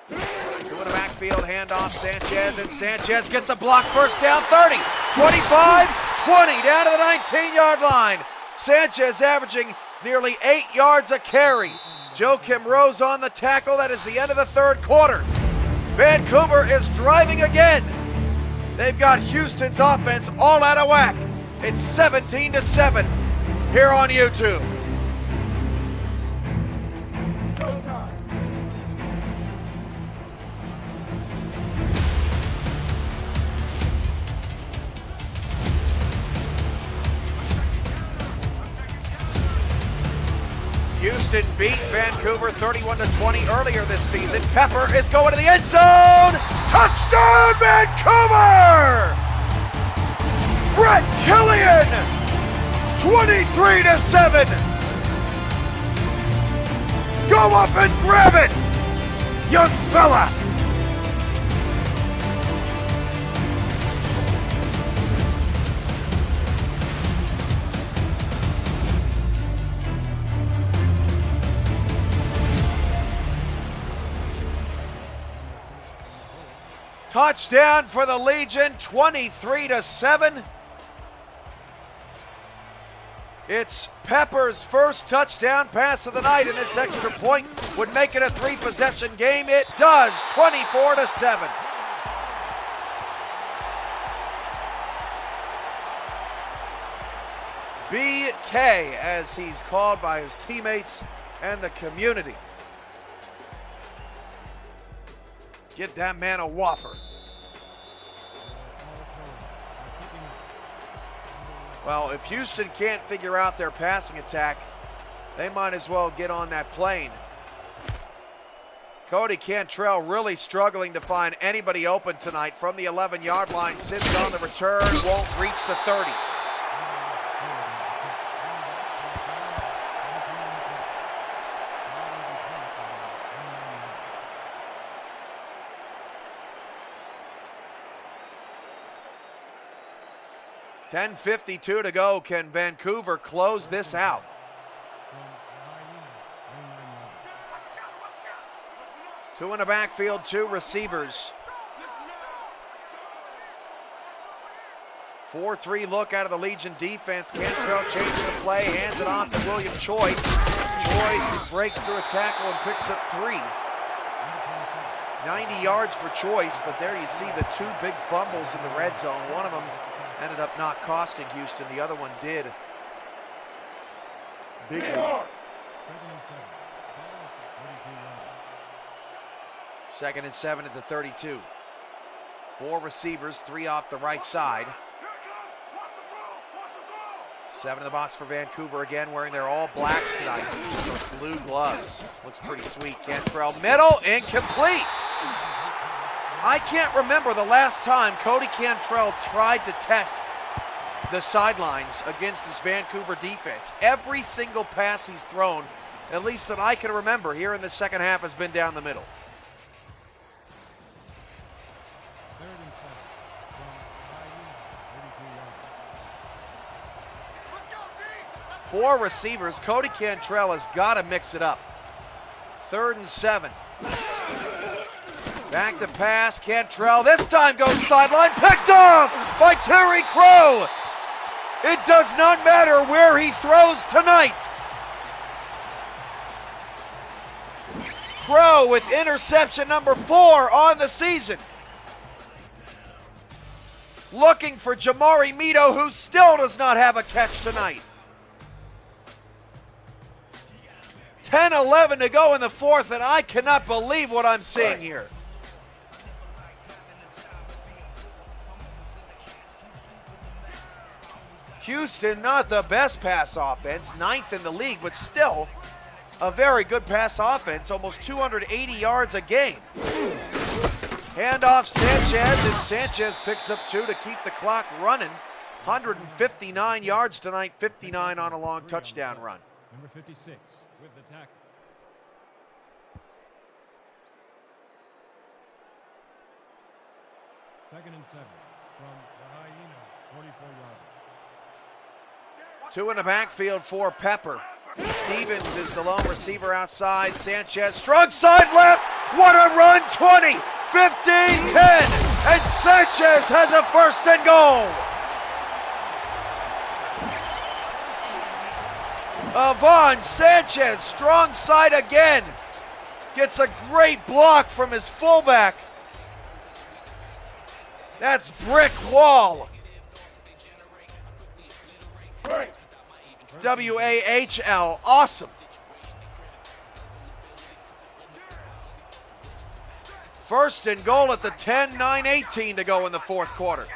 Two in the backfield, handoff, Sanchez, and Sanchez gets a block, first down, 30, 25, 20, down to the 19-yard line. Sanchez averaging nearly 8 yards a carry. Joakim Rose on the tackle. That is the end of the 3rd quarter. Vancouver is driving again. They've got Houston's offense all out of whack. It's 17-7 here on YouTube. Houston beat Vancouver 31-20 earlier this season. Pepper is going to the end zone. Touchdown, Vancouver! Brett Killian, 23-7. Go up and grab it, young fella. Touchdown for the Legion, 23-7. It's Pepper's first touchdown pass of the night, and this extra point would make it a 3-possession game. It does, 24-7. BK, as he's called by his teammates and the community. Get that man a whopper. Well, if Houston can't figure out their passing attack, they might as well get on that plane. Cody Cantrell really struggling to find anybody open tonight from the 11-yard line. Sits on the return, won't reach the 30. $10:52 to go. Can Vancouver close this out? Two in the backfield, two receivers. 4-3 look out of the Legion defense. Cantrell changes the play, hands it off to William Choice. Choice breaks through a tackle and picks up 3. 90 yards for Choice, but there you see the two big fumbles in the red zone. One of them ended up not costing Houston. The other one did. Big one. 2nd and 7 at the 32. 4 receivers, 3 off the right side. 7 in the box for Vancouver again, wearing their all blacks tonight. Those blue gloves. Looks pretty sweet. Cantrell middle, incomplete. I can't remember the last time Cody Cantrell tried to test the sidelines against this Vancouver defense. Every single pass he's thrown, at least that I can remember here in the second half, has been down the middle. 3rd and 7 from 4 receivers. Cody Cantrell has got to mix it up. 3rd and 7. Back to pass. Cantrell this time goes sideline. Picked off by Terry Crow. It does not matter where he throws tonight. Crow with interception number 4 on the season. Looking for Jamari Mito, who still does not have a catch tonight. 10-11 to go in the 4th, and I cannot believe what I'm seeing here. Houston, not the best pass offense, 9th in the league, but still a very good pass offense, almost 280 yards a game. Handoff Sanchez, and Sanchez picks up 2 to keep the clock running. 159 yards tonight, 59 on a long touchdown run. number 56 with the tackle. Second and 7 from the Hyena, 44-yard. 2 in the backfield for Pepper. Stevens is the lone receiver outside. Sanchez, strong side left. What a run, 20, 15, 10. And Sanchez has a 1st and goal. Avon Sanchez, strong side again. Gets a great block from his fullback. That's brick wall. WAHL, awesome. 1st and goal at the 10, 9:18 to go in the 4th quarter.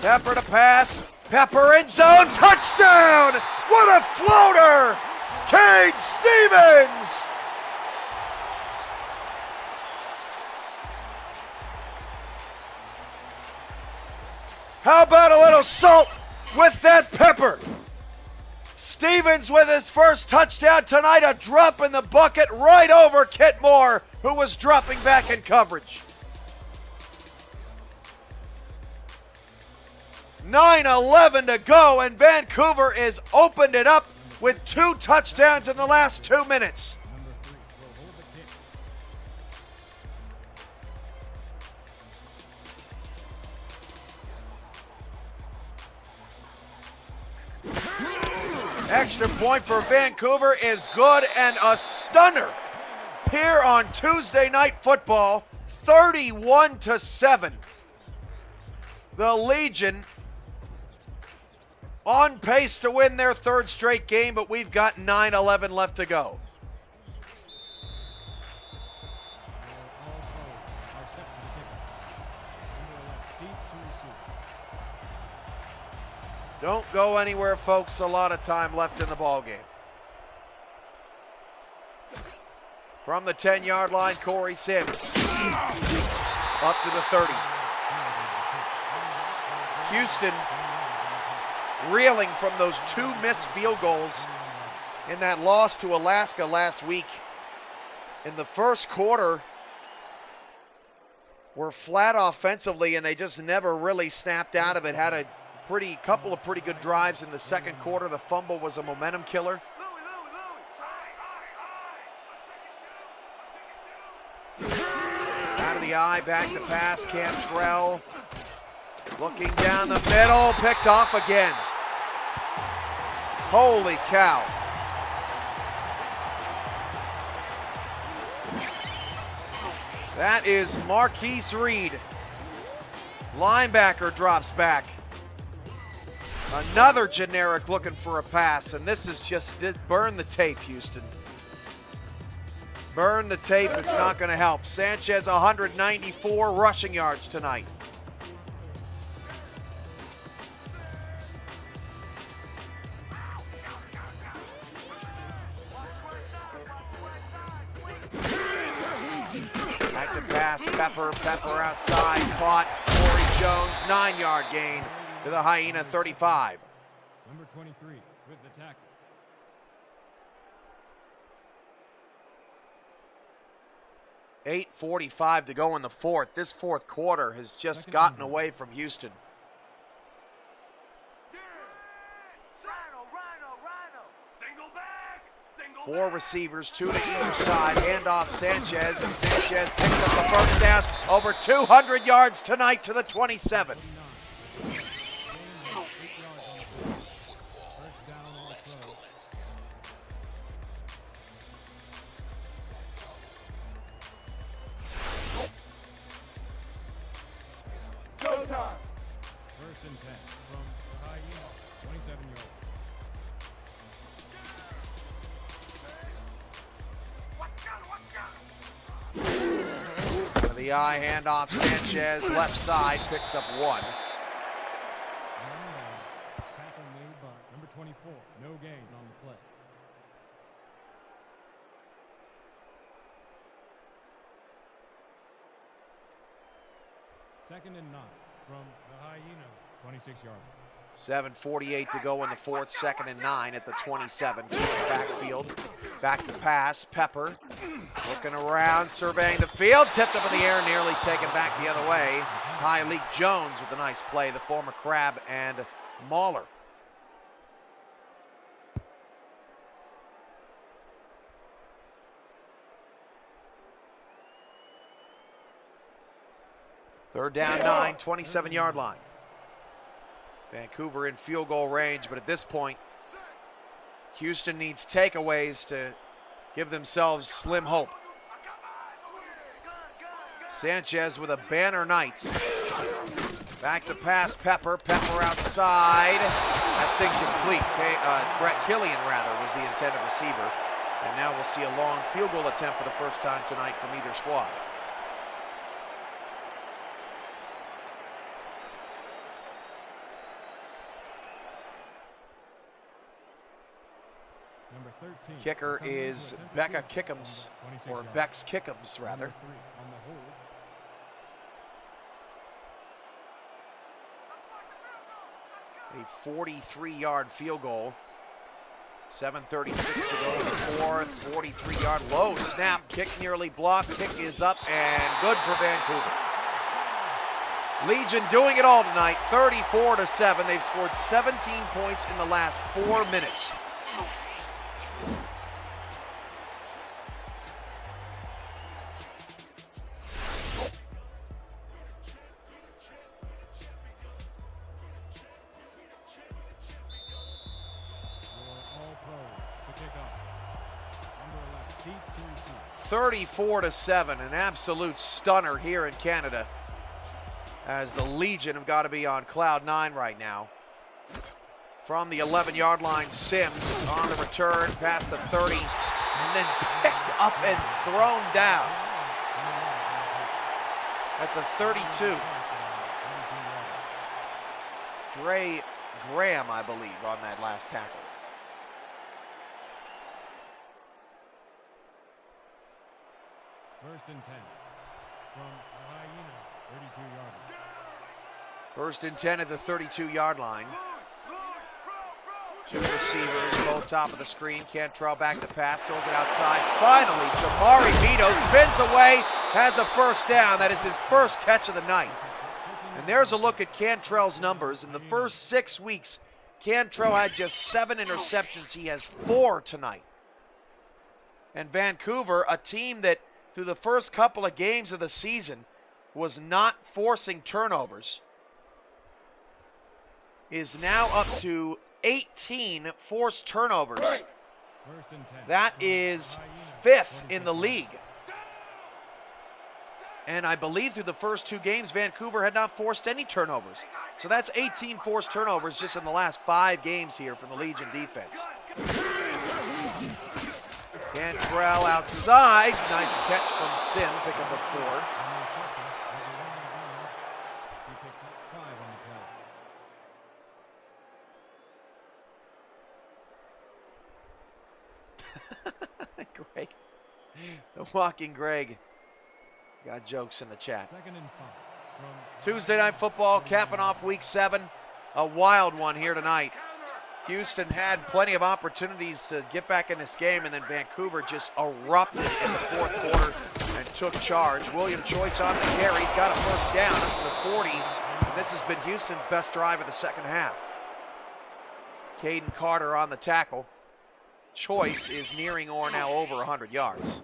Pepper to pass. Pepper in zone, touchdown! What a floater! Cade Stevens! How about a little salt with that pepper? Stevens with his first touchdown tonight, a drop in the bucket right over Kit Moore, who was dropping back in coverage. 9:11 to go, and Vancouver has opened it up with 2 touchdowns in the last 2 minutes. Number 3 will hold the kick. Extra point for Vancouver is good, and a stunner here on Tuesday Night Football, 31-7. The Legion on pace to win their 3rd straight game, but we've got 9:11 left to go. Don't go anywhere, folks. A lot of time left in the ball game. From the 10-yard line, Corey Sims. Up to the 30. Houston reeling from those 2 missed field goals in that loss to Alaska last week. In the first quarter, were flat offensively, and they just never really snapped out of it. Had a couple of pretty good drives in the second quarter. The fumble was a momentum killer. Out of the eye, back to pass, Cantrell. Looking down the middle, picked off again. Holy cow. That is Marquise Reed. Linebacker drops back. Another generic looking for a pass, and this is just burn the tape, Houston. Burn the tape, it's not going to help. Sanchez 194 rushing yards tonight. Back to pass, Pepper outside, caught. Corey Jones, 9-yard gain to the Hyena 35. Number 23 with the tackle. .8:45 to go in the 4th. This 4th quarter has just gotten away from Houston. Four receivers, 2 to either side. Handoff Sanchez, and Sanchez picks up the first down. Over 200 yards tonight to the 27. First and 10 from the Hyena, 27 yards. The eye handoff, Sanchez, left side, picks up 1. Tackle made by number 24. No gain on the play. Second and 9 from the Hyenas, 26 yards. 7:48 to go in the 4th, 2nd and 9 at the 27. To the backfield, back to pass, Pepper looking around, surveying the field, tipped up in the air, nearly taken back the other way. Tyleek Jones with a nice play, the former Crab and Mauler. Third down 9, 27-yard line. Vancouver in field goal range, but at this point, Houston needs takeaways to give themselves slim hope. Sanchez with a banner night. Back to pass, Pepper outside. That's incomplete. Brett Killian, was the intended receiver. And now we'll see a long field goal attempt for the first time tonight from either squad. Number 13. Kicker is Becca Kickums, or Bex Kickums, rather. Number 3 on the hold. A 43-yard field goal. 7:36 to go in the fourth. 43-yard low snap. Kick nearly blocked. Kick is up and good for Vancouver. Legion doing it all tonight. 34-7. They've scored 17 points in the last 4 minutes. All pros to kick off. Number 11, deep to receive. 34-7, an absolute stunner here in Canada, as the Legion have got to be on cloud 9 right now. From the 11-yard line, Sims on the return past the 30, and then picked up and thrown down at the 32. Dre Graham, I believe, on that last tackle. First and 10 from Hyena, 32-yard line. First and 10 at the 32-yard line. Two receivers, both top of the screen. Cantrell back to pass, throws it outside. Finally, Jamari Mito spins away, has a first down. That is his first catch of the night. And there's a look at Cantrell's numbers. In the first 6 weeks, Cantrell had just 7 interceptions. He has 4 tonight. And Vancouver, a team that through the first couple of games of the season was not forcing turnovers, is now up to 18 forced turnovers. First and 10. That is 5th in the league. And I believe through the first 2 games, Vancouver had not forced any turnovers. So that's 18 forced turnovers just in the last 5 games here from the Legion defense. Cantrell outside. Nice catch from Sim, picking up the 4. He picks up 5 on the play. Greg. The walking Greg. Got jokes in the chat. Second and 5 from Tuesday Night Football, capping off Week 7. A wild one here tonight. Houston had plenty of opportunities to get back in this game, and then Vancouver just erupted in the fourth quarter and took charge. William Choice on the carry. He's got a first down up to the 40. And this has been Houston's best drive of the second half. Caden Carter on the tackle. Choice is nearing or now over 100 yards.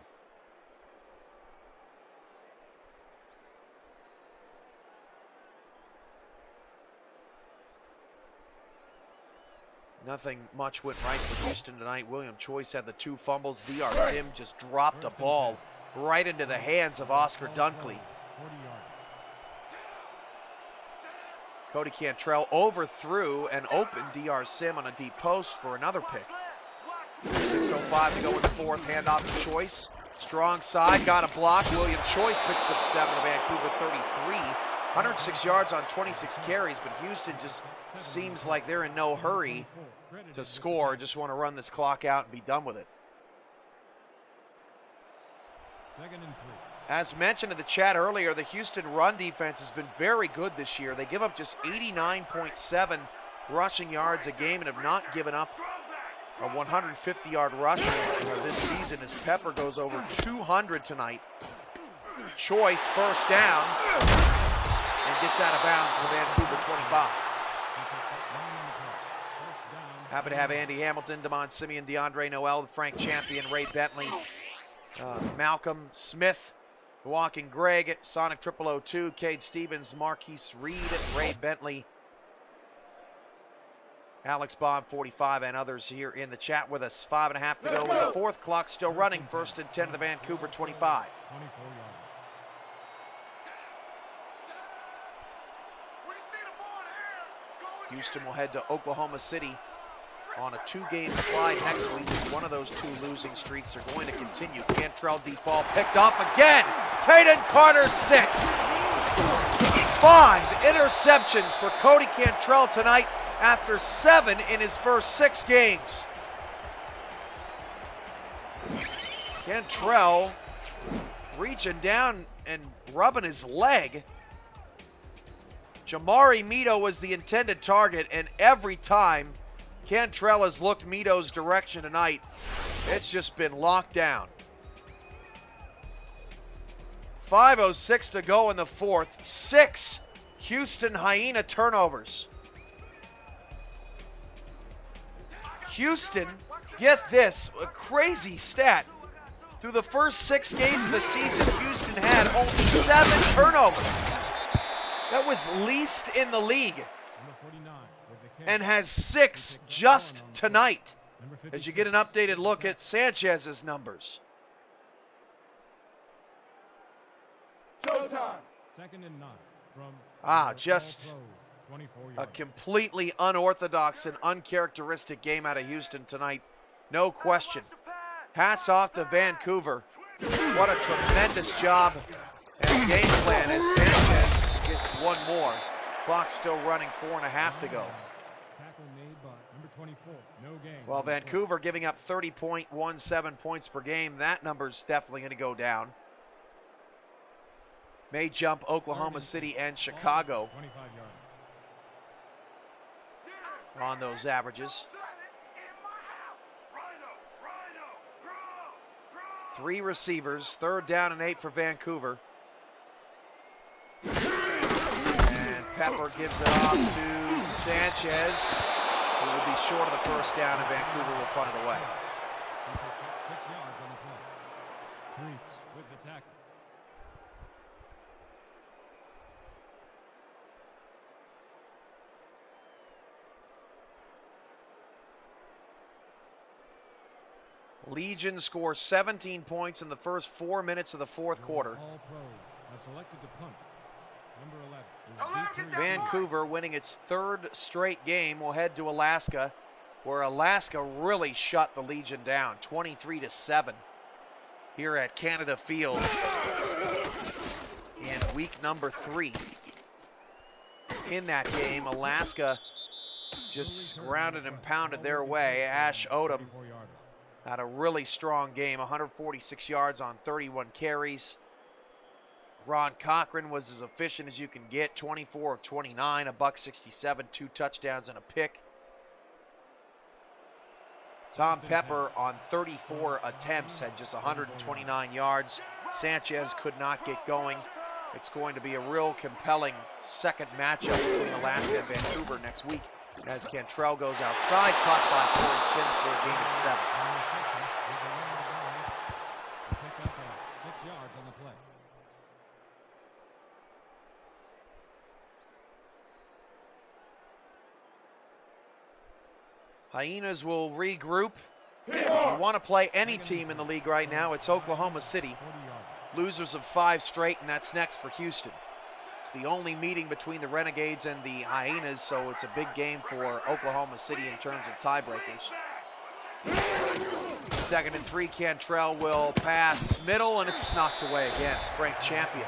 Nothing much went right for Houston tonight. William Choice had the 2 fumbles. DR Sim just dropped a ball right into the hands of Oscar Dunkley. 40 yards. Cody Cantrell overthrew and opened DR Sim on a deep post for another pick. 6:05 to go in the fourth. Handoff to Choice. Strong side, got a block. William Choice picks up 7 to Vancouver 33. 106 yards on 26 carries, but Houston just seems like they're in no hurry to score. Just want to run this clock out and be done with it. Second and 3. As mentioned in the chat earlier, the Houston run defense has been very good this year. They give up just 89.7 rushing yards a game and have not given up a 150-yard rusher this season, as Pepper goes over 200 tonight. Choice first down and gets out of bounds for Vancouver 25. Happy to have Andy Hamilton, Damon Simeon, DeAndre Noel, Frank Champion, Ray Bentley, Malcolm Smith, Walking Greg, Sonic 0002, Cade Stevens, Marquise Reed, Ray Bentley, Alex Bob 45, and others here in the chat with us. 5.5 to go in the fourth. Clock still running. First and 10 to the Vancouver 25. 24 yards. Houston will head to Oklahoma City on a 2-game slide next week. One of those 2 losing streaks are going to continue. Cantrell deep ball picked off again. Caden Carter 6. 5 interceptions for Cody Cantrell tonight after 7 in his first 6 games. Cantrell reaching down and rubbing his leg. Jamari Mito was the intended target, and every time Cantrell has looked Mito's direction tonight, it's just been locked down. 5:06 to go in the fourth. 6 Houston Hyena turnovers. Houston, get this, a crazy stat. Through the first 6 games of the season, Houston had only 7 turnovers. That was least in the league, and has 6 just tonight. As you get an updated look at Sanchez's numbers. Second and 9 from Just a completely unorthodox and uncharacteristic game out of Houston tonight. No question. Hats off to Vancouver. What a tremendous job and game plan as Sanchez gets one more. Clock still running, 4.5 to go. Tackle made by number 24. No gain. Well, Vancouver giving up 30.17 points per game. That number's definitely going to go down. May jump Oklahoma City and Chicago 25 yards. on those averages. 3 receivers, 3rd down and 8 for Vancouver. And Pepper gives it off to Sanchez, who will be short of the first down, and Vancouver will punt it away. 6 yards on the play. Creeks with the tackle. Legion scores 17 points in the first 4 minutes of the fourth quarter. All pros have selected to punt. Number 11 is D3. Vancouver, winning its 3rd straight game, will head to Alaska, where Alaska really shut the Legion down, 23-7, here at Canada Field in week number 3. In that game, Alaska just grounded and pounded their way. Ash Odom had a really strong game, 146 yards on 31 carries. Ron Cochran was as efficient as you can get, 24 of 29, $167, 2 touchdowns and a pick. Tom Pepper on 34 attempts had just 129 yards. Sanchez could not get going. It's going to be a real compelling second matchup between Alaska and Vancouver next week, as Cantrell goes outside, caught by Corey Sims for a gain of 7. Pick up 6 yards on the play. Hyenas will regroup. If you want to play any team in the league right now, it's Oklahoma City. Losers of 5 straight, and that's next for Houston. It's the only meeting between the Renegades and the Hyenas, so it's a big game for Oklahoma City in terms of tiebreakers. 2nd and 3, Cantrell will pass middle, and it's knocked away again. Frank Champion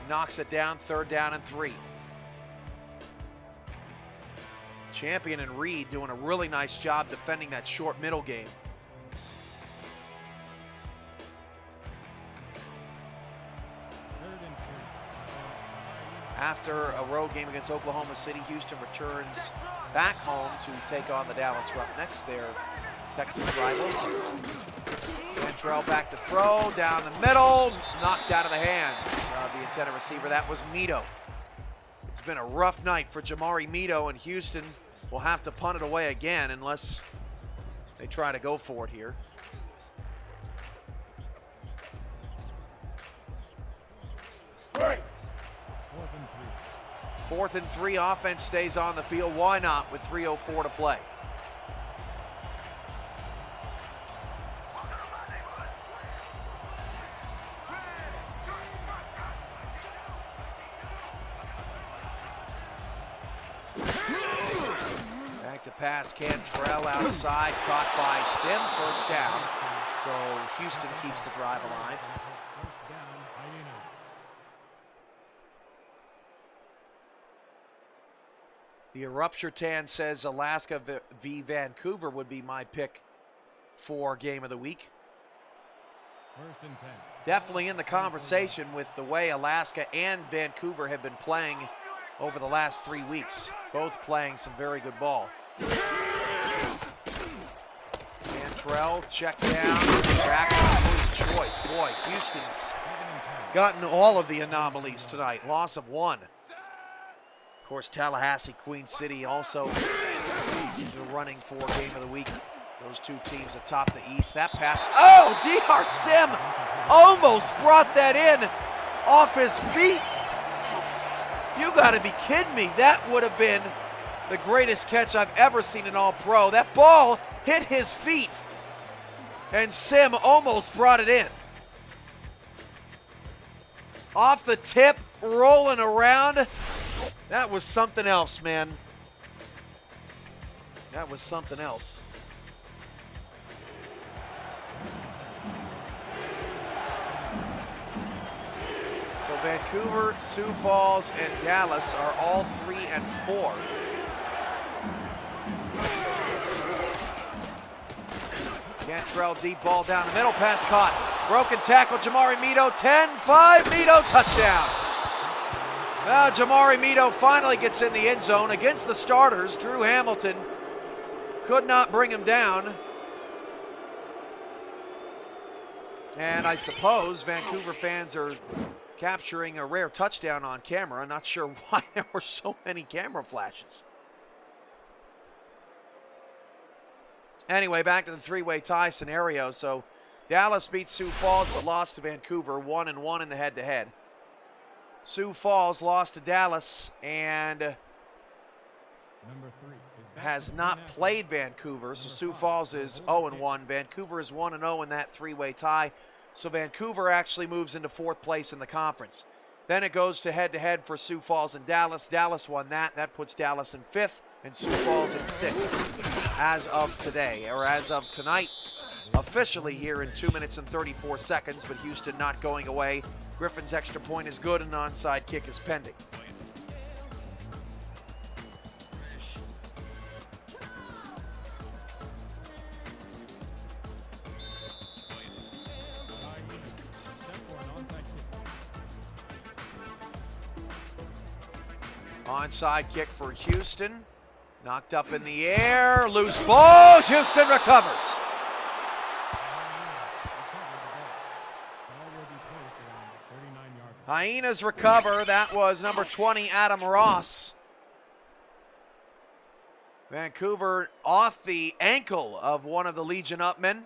knocks it down, 3rd down and 3. Champion and Reed doing a really nice job defending that short middle game. After a road game against Oklahoma City, Houston returns back home to take on the Dallas Roughnecks, their Texas rival. Cantrell back to throw, down the middle, knocked out of the hands of the intended receiver. That was Mito. It's been a rough night for Jamari Mito, and Houston will have to punt it away again unless they try to go for it here. Right. 4th and 3, offense stays on the field. Why not with 3:04 to play? Back to pass, Cantrell outside, caught by Sim, 1st down. So Houston keeps the drive alive. First down, Hyenas. The Erupture Tan says Alaska v. Vancouver would be my pick for game of the week. First and 10. Definitely in the conversation with the way Alaska and Vancouver have been playing over the last 3 weeks. Both playing some very good ball. Cantrell, check down, back to his choice. Boy, Houston's gotten all of the anomalies tonight. Loss of 1. Of course, Tallahassee, Queen City also in the running for Game of the Week. Those two teams atop the East. That pass. Oh, D.R. Sim almost brought that in off his feet. You got to be kidding me. That would have been the greatest catch I've ever seen in All-Pro. That ball hit his feet, and Sim almost brought it in. Off the tip, rolling around. That was something else, man. That was something else. So Vancouver, Sioux Falls, and Dallas are all 3 and 4. Cantrell, deep ball down the middle, pass caught. Broken tackle, Jamari Mito, 10-5, Mito, touchdown. Well, Jamari Mito finally gets in the end zone against the starters. Drew Hamilton could not bring him down. And I suppose Vancouver fans are capturing a rare touchdown on camera. I'm not sure why there were so many camera flashes. Anyway, back to the three-way tie scenario. So Dallas beats Sioux Falls but lost to Vancouver, 1-1 in the head-to-head. Sioux Falls lost to Dallas and Number 3 has not played Vancouver. So Sioux Falls is 0-1. Vancouver is 1-0 in that three-way tie. So Vancouver actually moves into 4th place in the conference. Then it goes to head-to-head for Sioux Falls and Dallas. Dallas won that. That puts Dallas in 5th and Sioux Falls in 6th as of today, or as of tonight. Officially here in 2 minutes and 34 seconds, but Houston not going away. Griffin's extra point is good and an onside kick is pending. Onside kick for Houston. Knocked up in the air. Loose ball. Houston recovers. Hyenas recover. That was number 20, Adam Ross. Vancouver off the ankle of one of the Legion Upmen.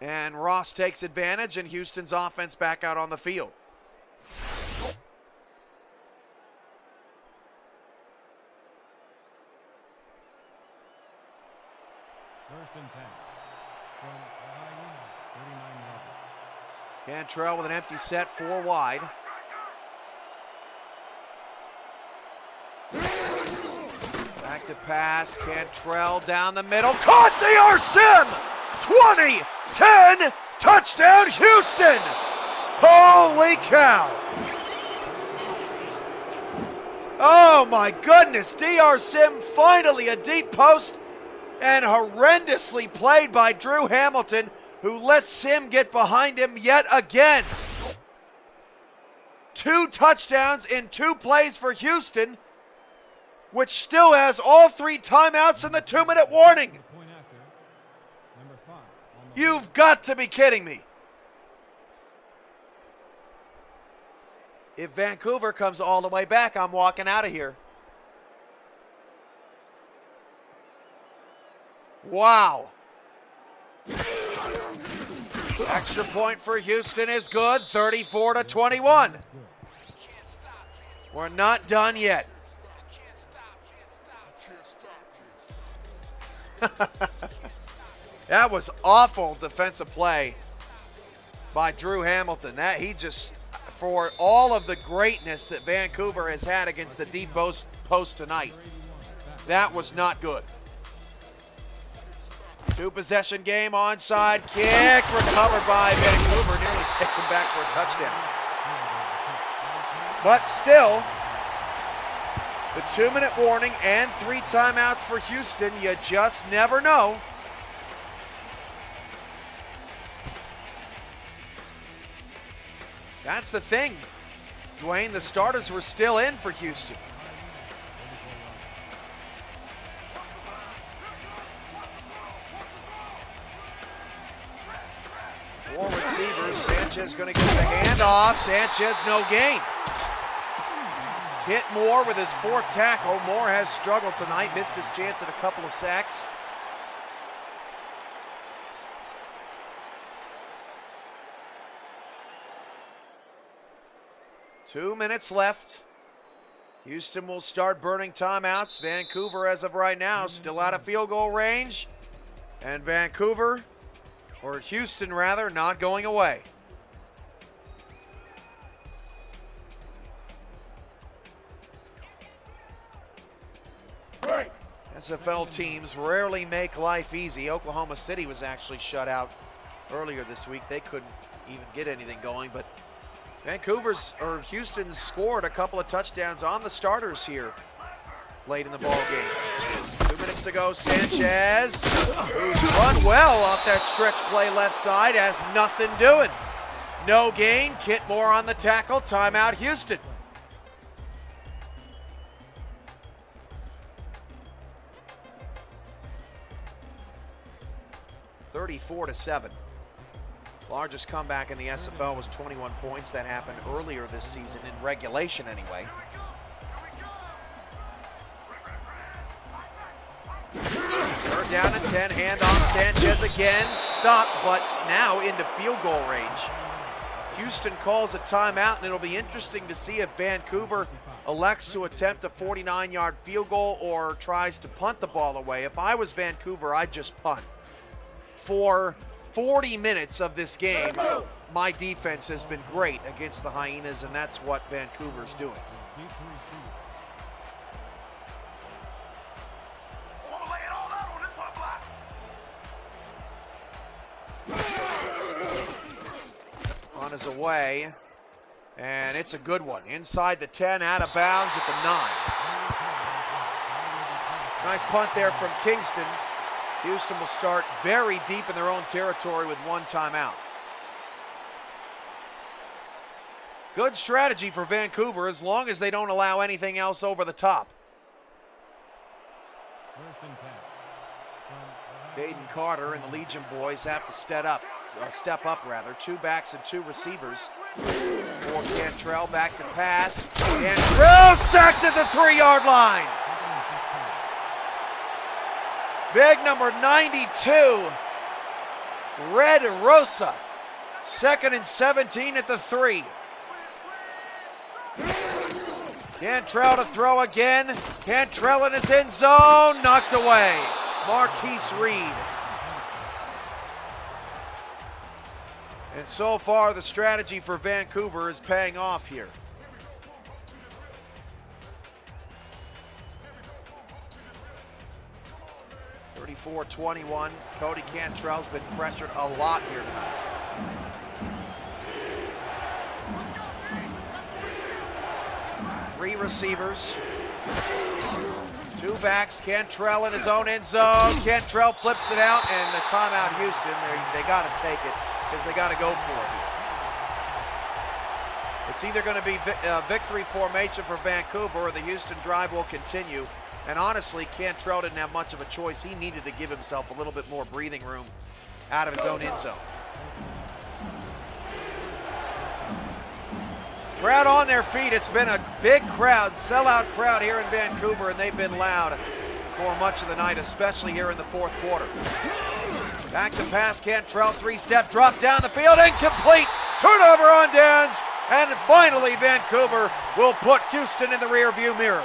And Ross takes advantage, and Houston's offense back out on the field. First and 10 from Hyena, 39 yards. Cantrell with an empty set, 4 wide. Back to pass, Cantrell down the middle, caught D.R. Sim! 20, 10, touchdown Houston! Holy cow! Oh my goodness, D.R. Sim finally a deep post and horrendously played by Drew Hamilton, who lets Sim get behind him yet again. 2 touchdowns in 2 plays for Houston, which still has all 3 timeouts and the 2-minute warning. Point after, number 5. You've got to be kidding me. If Vancouver comes all the way back, I'm walking out of here. Wow. Extra point for Houston is good, 34-21. We're not done yet. That was awful defensive play by Drew Hamilton. That he just, for all of the greatness that Vancouver has had against the deep post tonight, that was not good. 2-possession game, onside kick, recovered by Vancouver, nearly taken back for a touchdown. But still, the 2-minute warning and 3 timeouts for Houston, you just never know. That's the thing, Dwayne. The starters were still in for Houston. Four receivers. Sanchez going to get the handoff. Sanchez no gain. Hit Moore with his fourth tackle. Moore has struggled tonight. Missed his chance at a couple of sacks. Two minutes left. Houston will start burning timeouts. Vancouver, as of right now, still out of field goal range. And Vancouver, or Houston rather, not going away. SFL teams rarely make life easy. Oklahoma City was actually shut out earlier this week. They couldn't even get anything going, but Houston's scored a couple of touchdowns on the starters here late in the ball game. 2 minutes to go. Sanchez, who's run well off that stretch play left side, has nothing doing. No gain. Kit Moore on the tackle. Timeout, Houston. (34-7). Largest comeback in the SFL was 21 points. That happened earlier this season, in regulation anyway. Third down and 10, handoff, Sanchez again, stopped, but now into field goal range. Houston calls a timeout, and it'll be interesting to see if Vancouver elects to attempt a 49-yard field goal or tries to punt the ball away. If I was Vancouver, I'd just punt. For 40 minutes of this game, my defense has been great against the Hyenas, and that's what Vancouver's doing. On his away, and it's a good one. Inside the 10, out of bounds at the 9. Nice punt there from Kingston. Houston will start very deep in their own territory with one timeout. Good strategy for Vancouver as long as they don't allow anything else over the top. First and 10. Caden Carter and the Legion boys have to step up. Two backs and two receivers. For Cantrell, back to pass. Cantrell sacked at the 3-yard line. Big number 92, Red Rosa. 2nd and 17 at the 3. Cantrell to throw again. Cantrell in his end zone, knocked away. Marquise Reed. And so far, the strategy for Vancouver is paying off here. (34-21). Cody Cantrell's been pressured a lot here tonight. Three receivers. Two backs. Cantrell in his own end zone. Cantrell flips it out, and the timeout, Houston. They got to take it because they got to go for it here. It's either going to be victory formation for Vancouver, or the Houston drive will continue. And honestly, Cantrell didn't have much of a choice. He needed to give himself a little bit more breathing room out of his own end zone. Crowd on their feet. It's been a big crowd, sellout crowd here in Vancouver, and they've been loud for much of the night, especially here in the fourth quarter. Back to pass, Cantrell, 3-step drop down the field, incomplete. Turnover on downs, and finally Vancouver will put Houston in the rearview mirror.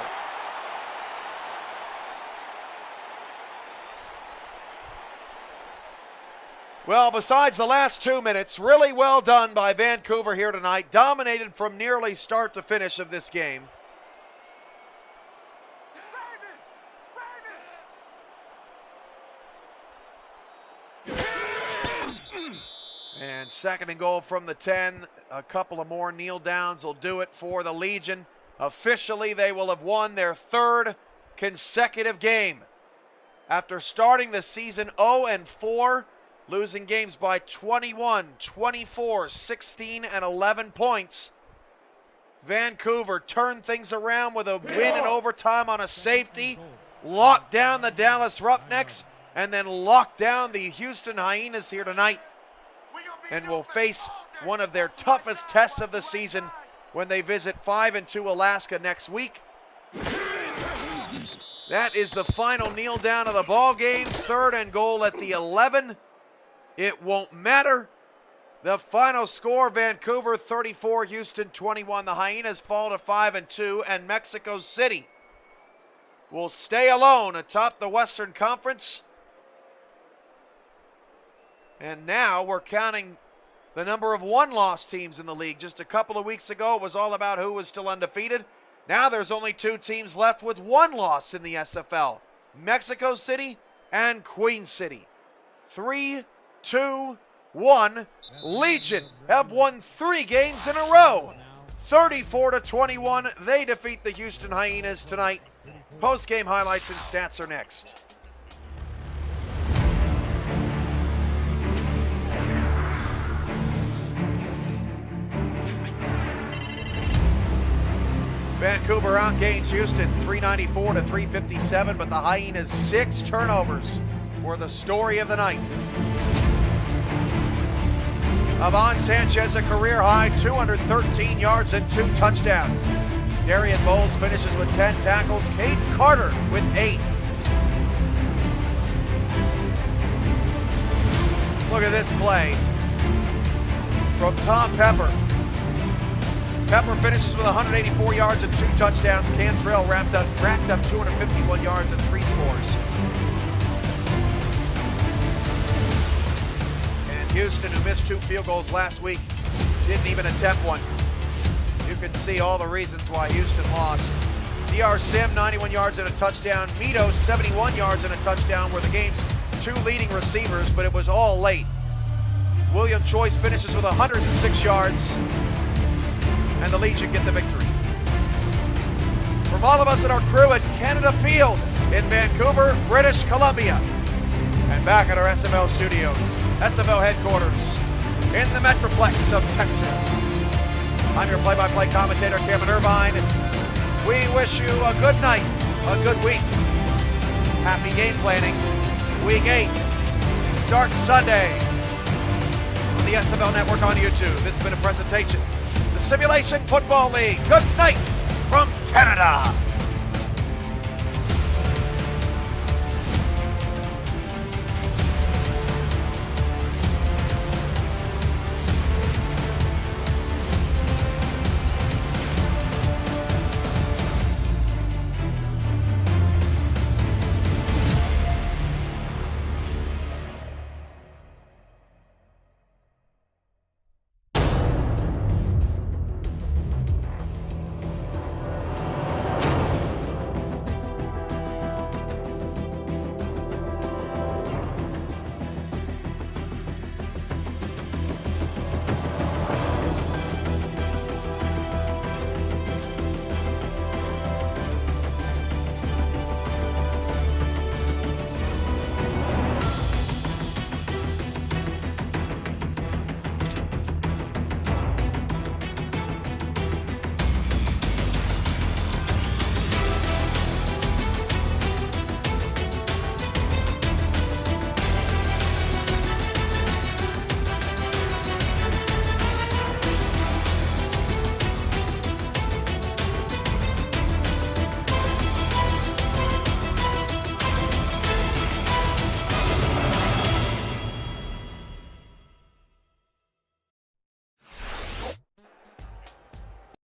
Well, besides the last 2 minutes, really well done by Vancouver here tonight. Dominated from nearly start to finish of this game. And 2nd and goal from the 10. A couple of more kneel downs will do it for the Legion. Officially, they will have won their 3rd consecutive game. After starting the season 0-4, losing games by 21, 24, 16, and 11 points. Vancouver turned things around with a win in overtime on a safety, locked down the Dallas Roughnecks, and then locked down the Houston Hyenas here tonight, and will face one of their toughest tests of the season when they visit 5-2 Alaska next week. That is the final kneel down of the ball game. 3rd and goal at the 11. It won't matter. The final score, Vancouver 34, Houston 21. The Hyenas fall to 5-2, and Mexico City will stay alone atop the Western Conference. And now we're counting the number of one-loss teams in the league. Just a couple of weeks ago, it was all about who was still undefeated. Now there's only 2 teams left with 1 loss in the SFL. Mexico City and Queen City. 3, 2, 1. Legion have won 3 games in a row. 34-21, they defeat the Houston Hyenas tonight. Post-game highlights and stats are next. Vancouver outgains Houston 394-357, but the Hyenas' 6 turnovers were the story of the night. Ivan Sanchez, a career-high 213 yards and 2 touchdowns. Darian Bowles finishes with 10 tackles. Caden Carter with 8. Look at this play from Tom Pepper. Pepper finishes with 184 yards and 2 touchdowns. Cantrell racked up 251 yards and 3 scores. And Houston, who missed 2 field goals last week, didn't even attempt one. You can see all the reasons why Houston lost. DR Sim, 91 yards and a touchdown. Mito, 71 yards and a touchdown, were the game's 2 leading receivers, but it was all late. William Choice finishes with 106 yards, and the Legion get the victory. From all of us at our crew at Canada Field in Vancouver, British Columbia, and back at our SFL studios, SFL headquarters in the Metroplex of Texas, I'm your play-by-play commentator, Kevin Irvine. We wish you a good night, a good week. Happy game planning. Week 8 starts Sunday on the SFL Network on YouTube. This has been a presentation of the Simulation Football League. Good night from Canada.